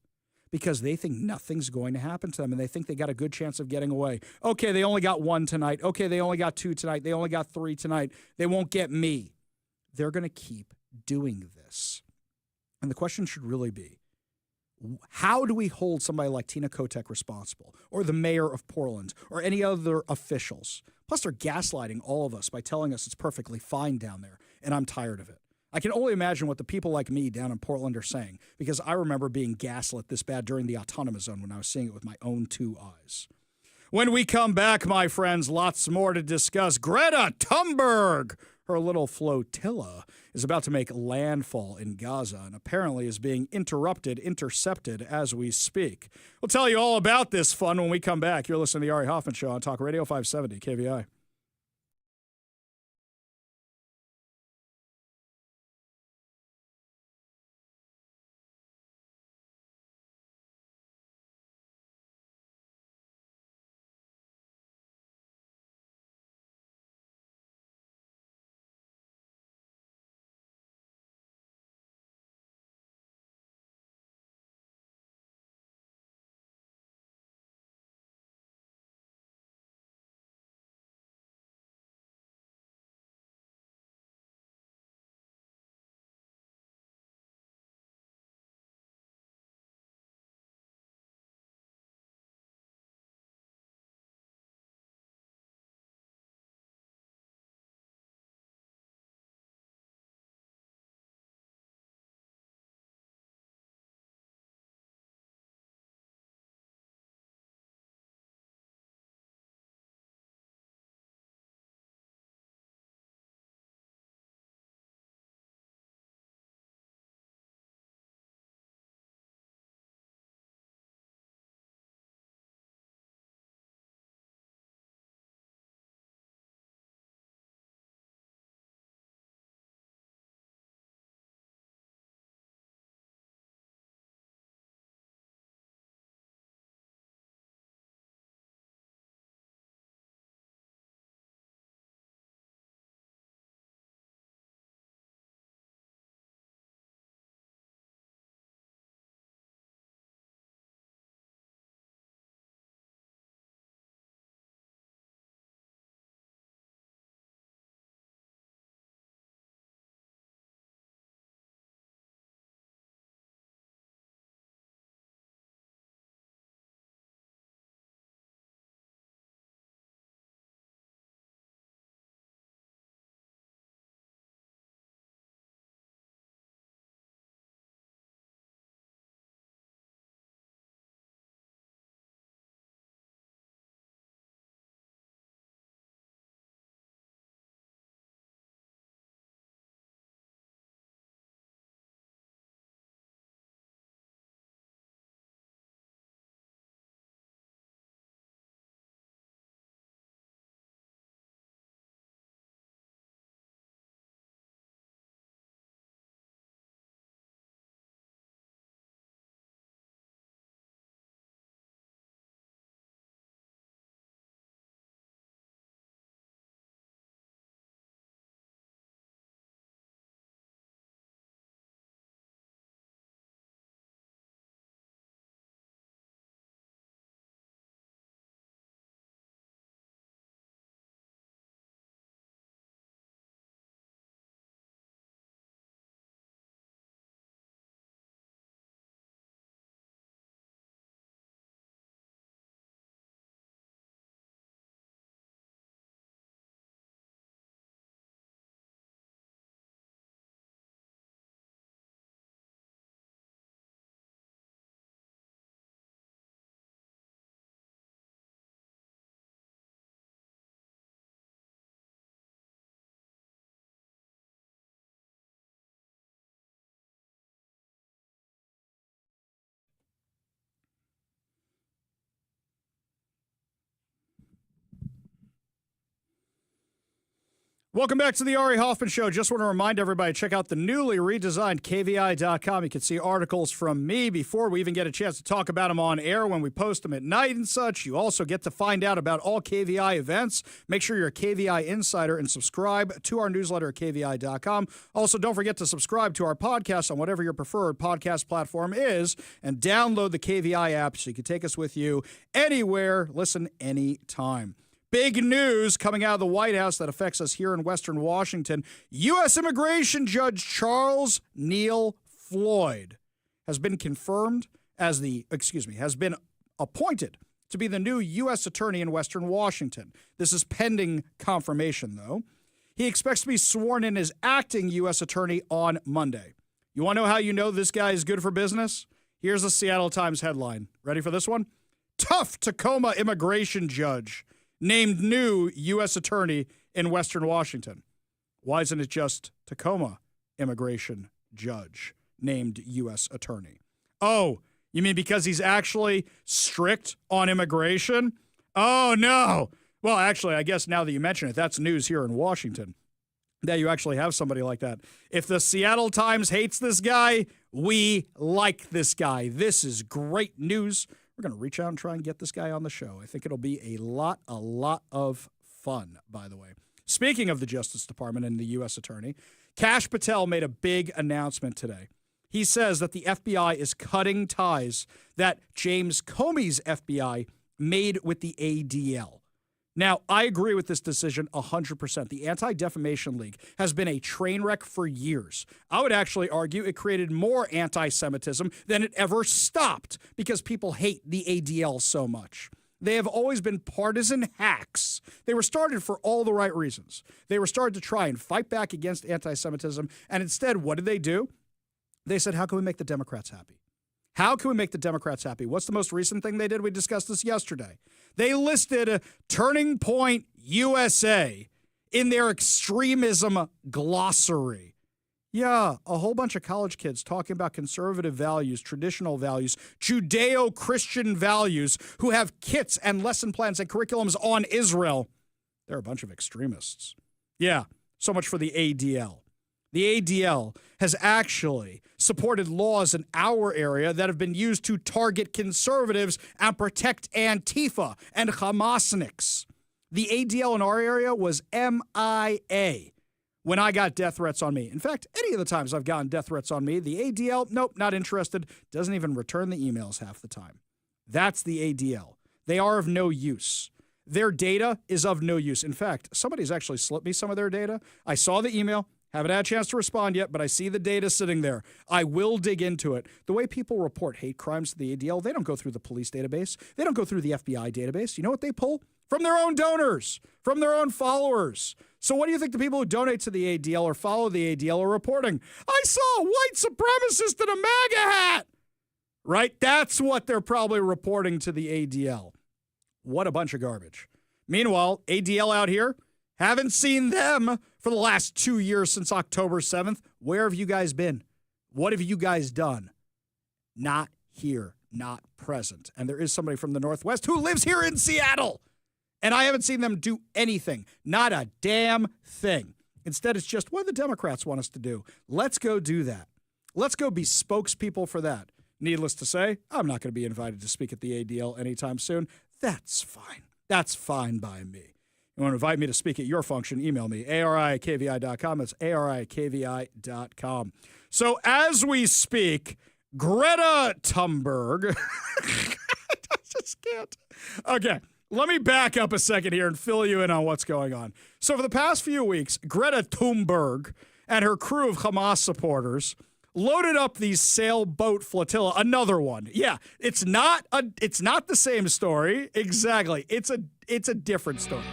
because they think nothing's going to happen to them and they think they got a good chance of getting away. Okay, they only got one tonight. Okay, they only got two tonight. They only got three tonight. They won't get me. They're going to keep doing this. And the question should really be, how do we hold somebody like Tina Kotek responsible or the mayor of Portland or any other officials? Plus, they're gaslighting all of us by telling us it's perfectly fine down there, and I'm tired of it. I can only imagine what the people like me down in Portland are saying because I remember being gaslit this bad during the autonomous zone when I was seeing it with my own two eyes. When we come back, my friends, lots more to discuss. Greta Thunberg, her little flotilla, is about to make landfall in Gaza and apparently is being intercepted as we speak. We'll tell you all about this fun when we come back. You're listening to the Ari Hoffman Show on Talk Radio 570 KVI. Welcome back to the Ari Hoffman Show. Just want to remind everybody, check out the newly redesigned KVI.com. You can see articles from me before we even get a chance to talk about them on air when we post them at night and such. You also get to find out about all KVI events. Make sure you're a KVI insider and subscribe to our newsletter at KVI.com. Also, don't forget to subscribe to our podcast on whatever your preferred podcast platform is and download the KVI app so you can take us with you anywhere. Listen anytime. Big news coming out of the White House that affects us here in Western Washington. U.S. Immigration Judge Charles Neal Floyd has been has been appointed to be the new U.S. Attorney in Western Washington. This is pending confirmation, though. He expects to be sworn in as acting U.S. Attorney on Monday. You want to know how you know this guy is good for business? Here's a Seattle Times headline. Ready for this one? Tough Tacoma immigration judge named new U.S. Attorney in Western Washington. Why isn't it just Tacoma immigration judge named U.S. Attorney? Oh, you mean because he's actually strict on immigration? Oh, no. Well, actually, I guess now that you mention it, that's news here in Washington, that you actually have somebody like that. If the Seattle Times hates this guy, we like this guy. This is great news. We're going to reach out and try and get this guy on the show. I think it'll be a lot of fun, by the way. Speaking of the Justice Department and the U.S. Attorney, Kash Patel made a big announcement today. He says that the FBI is cutting ties that James Comey's FBI made with the ADL. Now, I agree with this decision 100%. The Anti-Defamation League has been a train wreck for years. I would actually argue it created more anti-Semitism than it ever stopped because people hate the ADL so much. They have always been partisan hacks. They were started for all the right reasons. They were started to try and fight back against anti-Semitism, and instead, what did they do? They said, how can we make the Democrats happy? How can we make the Democrats happy? What's the most recent thing they did? We discussed this yesterday. They listed Turning Point USA in their extremism glossary. Yeah, a whole bunch of college kids talking about conservative values, traditional values, Judeo-Christian values, who have kits and lesson plans and curriculums on Israel. They're a bunch of extremists. Yeah, so much for the ADL. The ADL has actually supported laws in our area that have been used to target conservatives and protect Antifa and Hamasniks. The ADL in our area was MIA when I got death threats on me. In fact, any of the times I've gotten death threats on me, the ADL, nope, not interested, doesn't even return the emails half the time. That's the ADL. They are of no use. Their data is of no use. In fact, somebody's actually slipped me some of their data. I saw the email. Haven't had a chance to respond yet, but I see the data sitting there. I will dig into it. The way people report hate crimes to the ADL, they don't go through the police database. They don't go through the FBI database. You know what they pull? From their own donors, from their own followers. So what do you think the people who donate to the ADL or follow the ADL are reporting? I saw a white supremacist in a MAGA hat. Right? That's what they're probably reporting to the ADL. What a bunch of garbage. Meanwhile, ADL out here, haven't seen them for the last 2 years since October 7th. Where have you guys been? What have you guys done? Not here, not present. And there is somebody from the Northwest who lives here in Seattle. And I haven't seen them do anything. Not a damn thing. Instead, it's just what the Democrats want us to do. Let's go do that. Let's go be spokespeople for that. Needless to say, I'm not going to be invited to speak at the ADL anytime soon. That's fine. That's fine by me. You want to invite me to speak at your function, email me, ari@kvi.com. That's ari@kvi.com. So as we speak, Greta Thunberg. I just can't. Okay, let me back up a second here and fill you in on what's going on. So for the past few weeks, Greta Thunberg and her crew of Hamas supporters loaded up the sailboat flotilla, another one. Yeah, it's not the same story. Exactly. It's a different story.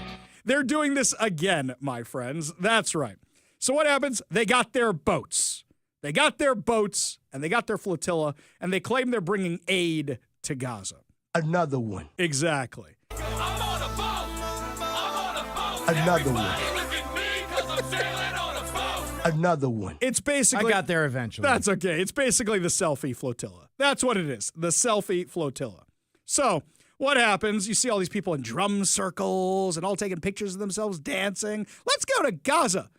They're doing this again, my friends. That's right. So what happens? They got their boats. They got their boats, and they got their flotilla, and they claim they're bringing aid to Gaza. Another one. Exactly. Another one. Another one. It's basically... I got there eventually. That's okay. It's basically the selfie flotilla. That's what it is. The selfie flotilla. So what happens? You see all these people in drum circles and all taking pictures of themselves dancing. Let's go to Gaza.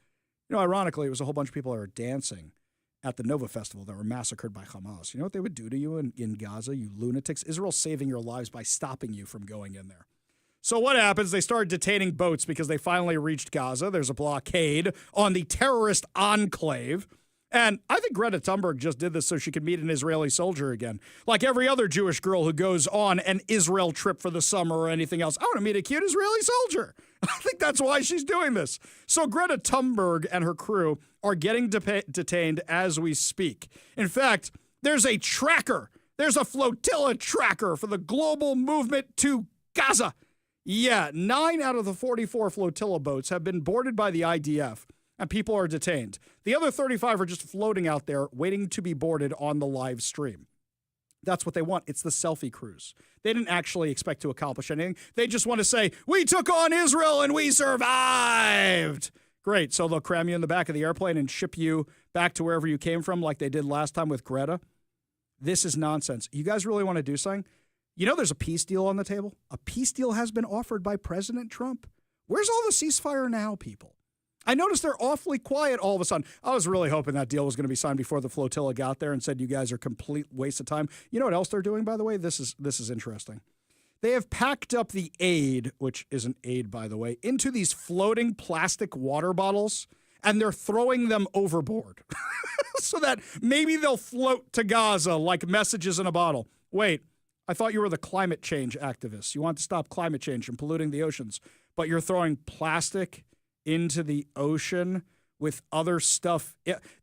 You know, ironically, it was a whole bunch of people that were dancing at the Nova Festival that were massacred by Hamas. You know what they would do to you in Gaza, you lunatics? Israel's saving your lives by stopping you from going in there. So what happens? They start detaining boats because they finally reached Gaza. There's a blockade on the terrorist enclave. And I think Greta Thunberg just did this so she could meet an Israeli soldier again. Like every other Jewish girl who goes on an Israel trip for the summer or anything else. I want to meet a cute Israeli soldier. I think that's why she's doing this. So Greta Thunberg and her crew are getting detained as we speak. In fact, there's a tracker. There's a flotilla tracker for the global movement to Gaza. Yeah, 9 out of the 44 flotilla boats have been boarded by the IDF, and people are detained. The other 35 are just floating out there, waiting to be boarded on the live stream. That's what they want. It's the selfie cruise. They didn't actually expect to accomplish anything. They just want to say, we took on Israel and we survived. Great. So they'll cram you in the back of the airplane and ship you back to wherever you came from like they did last time with Greta. This is nonsense. You guys really want to do something? You know there's a peace deal on the table? A peace deal has been offered by President Trump. Where's all the ceasefire now, people? I noticed they're awfully quiet all of a sudden. I was really hoping that deal was going to be signed before the flotilla got there and said you guys are complete waste of time. You know what else they're doing, by the way? This is interesting. They have packed up the aid, which isn't aid, by the way, into these floating plastic water bottles, and they're throwing them overboard so that maybe they'll float to Gaza like messages in a bottle. Wait. I thought you were the climate change activists. You want to stop climate change from polluting the oceans, but you're throwing plastic into the ocean with other stuff.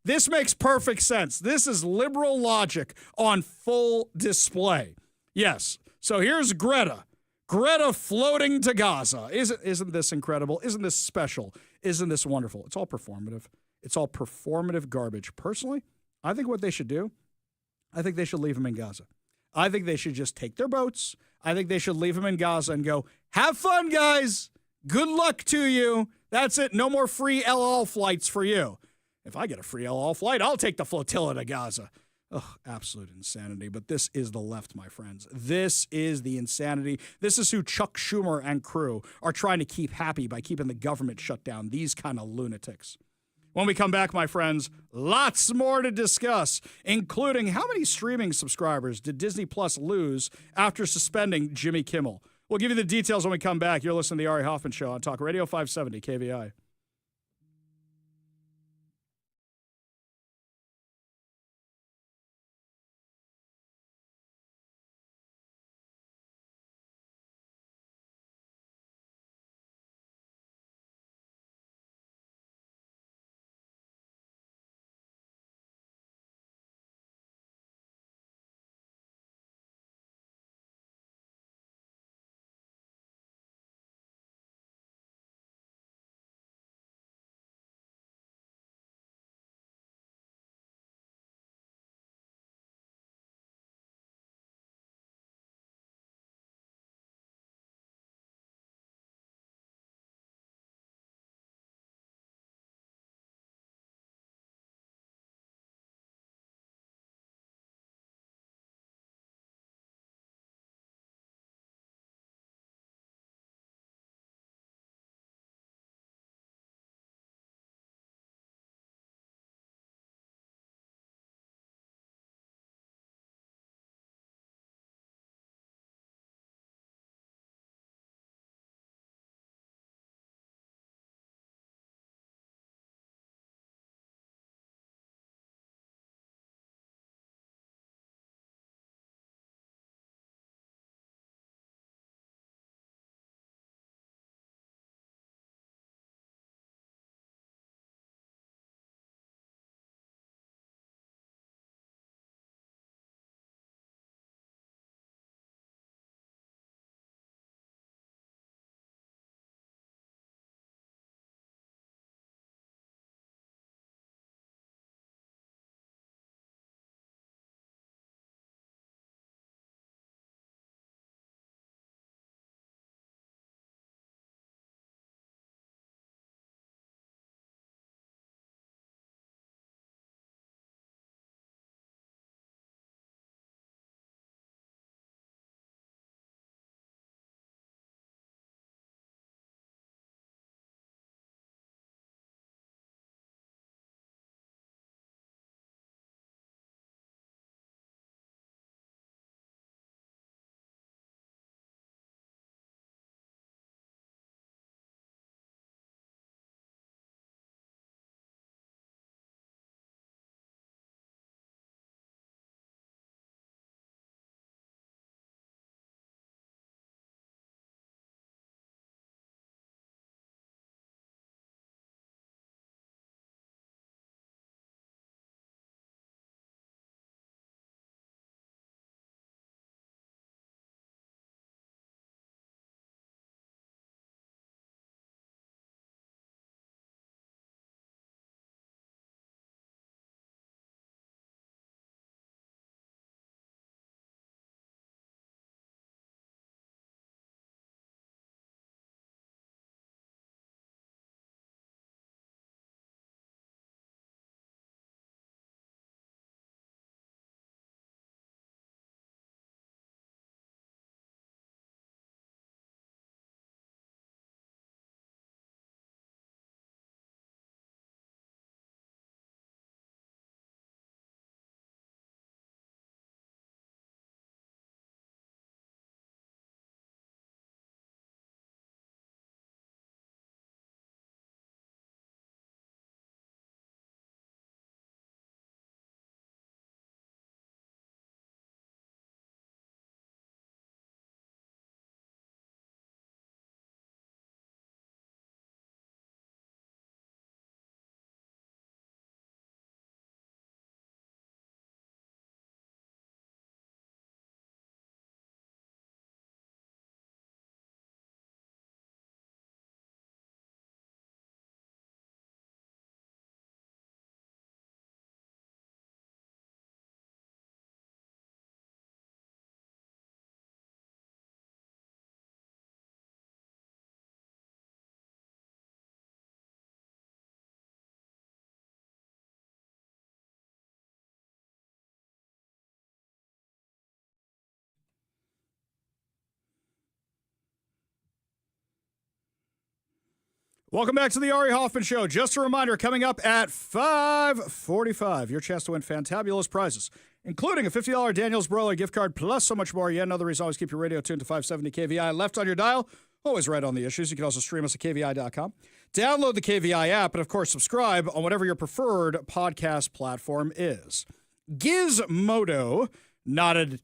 This makes perfect sense. This is liberal logic on full display. Yes. So here's Greta. Greta floating to Gaza. Isn't this incredible? Isn't this special? Isn't this wonderful? It's all performative. It's all performative garbage. Personally, I think what they should do, I think they should leave them in Gaza. I think they should just take their boats. I think they should leave them in Gaza and go, have fun, guys. Good luck to you. That's it. No more free El Al flights for you. If I get a free El Al flight, I'll take the flotilla to Gaza. Ugh, absolute insanity. But this is the left, my friends. This is the insanity. This is who Chuck Schumer and crew are trying to keep happy by keeping the government shut down. These kind of lunatics. When we come back, my friends, lots more to discuss, including how many streaming subscribers did Disney Plus lose after suspending Jimmy Kimmel? We'll give you the details when we come back. You're listening to the Ari Hoffman Show on Talk Radio 570 KVI. Welcome back to the Ari Hoffman Show. Just a reminder, coming up at 5:45, your chance to win fantabulous prizes, including a $50 Daniel's Broiler gift card, plus so much more. Yet another reason, always keep your radio tuned to 570 KVI. Left on your dial, always right on the issues. You can also stream us at KVI.com. Download the KVI app, and of course, subscribe on whatever your preferred podcast platform is. Gizmodo, not an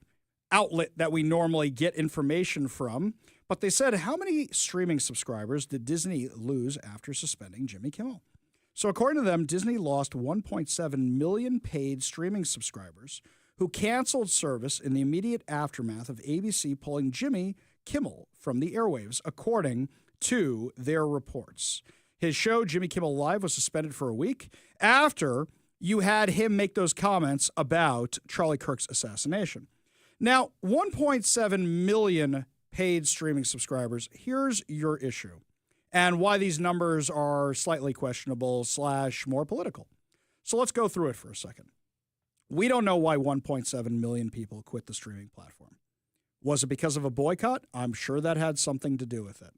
outlet that we normally get information from, but they said, how many streaming subscribers did Disney lose after suspending Jimmy Kimmel? So according to them, Disney lost 1.7 million paid streaming subscribers who canceled service in the immediate aftermath of ABC pulling Jimmy Kimmel from the airwaves, according to their reports. His show, Jimmy Kimmel Live, was suspended for a week after you had him make those comments about Charlie Kirk's assassination. Now, 1.7 million paid streaming subscribers. Here's your issue and why these numbers are slightly questionable / more political. So let's go through it for a second. We don't know why 1.7 million people quit the streaming platform. Was it because of a boycott? I'm sure that had something to do with it.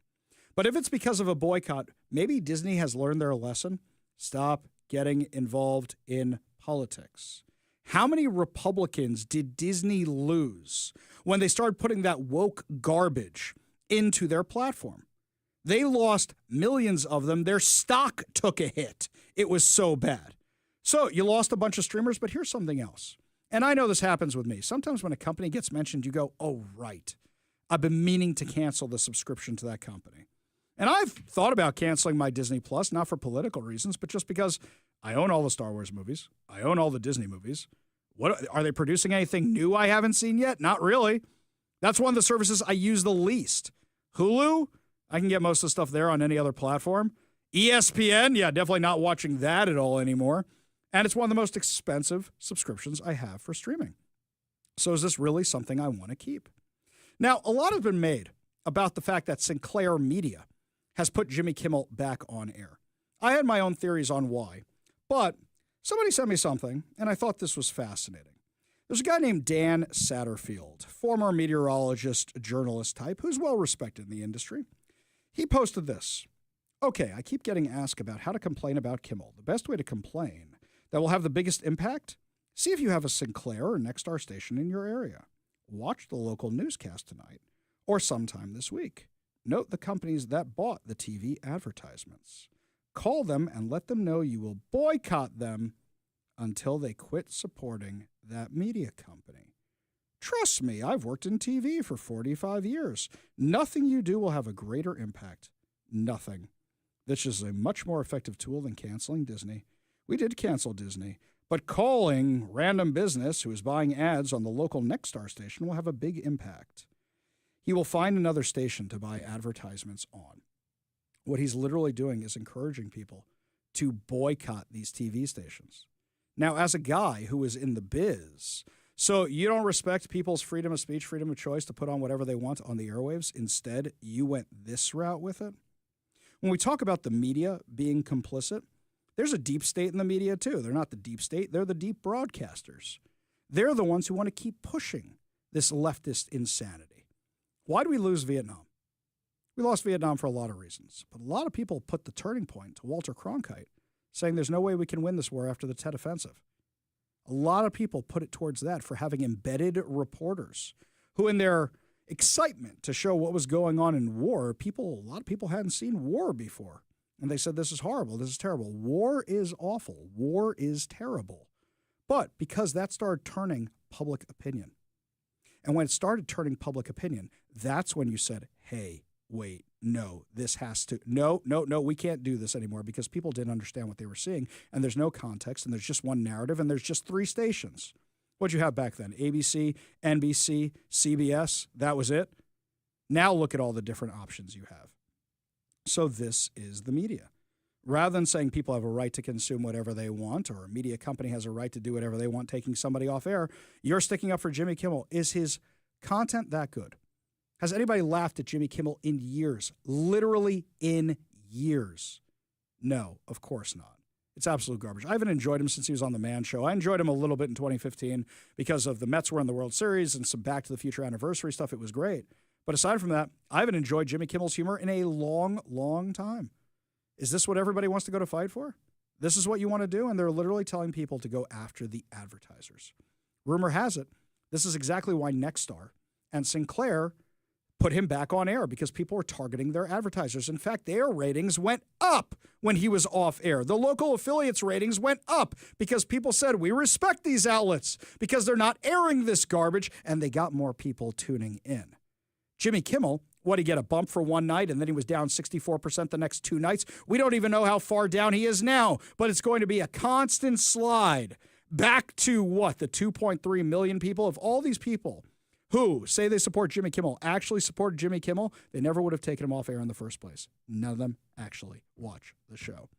But if it's because of a boycott, maybe Disney has learned their lesson. Stop getting involved in politics. How many Republicans did Disney lose when they started putting that woke garbage into their platform? They lost millions of them. Their stock took a hit. It was so bad. So you lost a bunch of streamers, but here's something else. And I know this happens with me. Sometimes when a company gets mentioned, you go, oh, right. I've been meaning to cancel the subscription to that company. And I've thought about canceling my Disney Plus, not for political reasons, but just because I own all the Star Wars movies. I own all the Disney movies. What are they producing anything new I haven't seen yet? Not really. That's one of the services I use the least. Hulu, I can get most of the stuff there on any other platform. ESPN, yeah, definitely not watching that at all anymore. And it's one of the most expensive subscriptions I have for streaming. So is this really something I want to keep? Now, a lot has been made about the fact that Sinclair Media has put Jimmy Kimmel back on air. I had my own theories on why, but somebody sent me something, and I thought this was fascinating. There's a guy named Dan Satterfield, former meteorologist, journalist type, who's well-respected in the industry. He posted this. Okay, I keep getting asked about how to complain about Kimmel. The best way to complain that will have the biggest impact? See if you have a Sinclair or Nexstar station in your area. Watch the local newscast tonight or sometime this week. Note the companies that bought the TV advertisements. Call them and let them know you will boycott them until they quit supporting that media company. Trust me, I've worked in TV for 45 years. Nothing you do will have a greater impact. Nothing. This is a much more effective tool than canceling Disney. We did cancel Disney, but calling random business who is buying ads on the local Nexstar station will have a big impact. He will find another station to buy advertisements on. What he's literally doing is encouraging people to boycott these TV stations. Now, as a guy who is in the biz, so you don't respect people's freedom of speech, freedom of choice to put on whatever they want on the airwaves. Instead, you went this route with it. When we talk about the media being complicit, there's a deep state in the media too. They're not the deep state. They're the deep broadcasters. They're the ones who want to keep pushing this leftist insanity. Why did we lose Vietnam? We lost Vietnam for a lot of reasons, but a lot of people put the turning point to Walter Cronkite, saying there's no way we can win this war after the Tet Offensive. A lot of people put it towards that for having embedded reporters who, in their excitement to show what was going on in war, a lot of people hadn't seen war before. And they said, this is horrible, this is terrible. War is awful. War is terrible. But because that started turning public opinion. And when it started turning public opinion, that's when you said, hey, wait, no, this has to, no, we can't do this anymore because people didn't understand what they were seeing. And there's no context, and there's just one narrative, and there's just 3 stations. What'd you have back then? ABC, NBC, CBS, that was it? Now look at all the different options you have. So this is the media. Rather than saying people have a right to consume whatever they want or a media company has a right to do whatever they want, taking somebody off air, you're sticking up for Jimmy Kimmel. Is his content that good? Has anybody laughed at Jimmy Kimmel in years? Literally in years? No, of course not. It's absolute garbage. I haven't enjoyed him since he was on The Man Show. I enjoyed him a little bit in 2015 because of the Mets were in the World Series and some Back to the Future anniversary stuff. It was great. But aside from that, I haven't enjoyed Jimmy Kimmel's humor in a long, long time. Is this what everybody wants to go to fight for? This is what you want to do? And they're literally telling people to go after the advertisers. Rumor has it, this is exactly why Nexstar and Sinclair put him back on air, because people were targeting their advertisers. In fact, their ratings went up when he was off air. The local affiliates' ratings went up because people said, we respect these outlets because they're not airing this garbage, and they got more people tuning in. Jimmy Kimmel, what, he get a bump for one night and then he was down 64% the next 2 nights? We don't even know how far down he is now, but it's going to be a constant slide back to what, the 2.3 million people? Of all these people who say they support Jimmy Kimmel actually supported Jimmy Kimmel, they never would have taken him off air in the first place. None of them actually watch the show.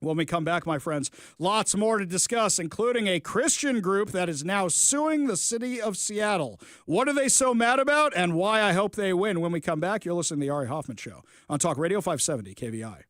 When we come back, my friends, lots more to discuss, including a Christian group that is now suing the city of Seattle. What are they so mad about, and why I hope they win? When we come back, you're listening to the Ari Hoffman Show on Talk Radio 570 KVI.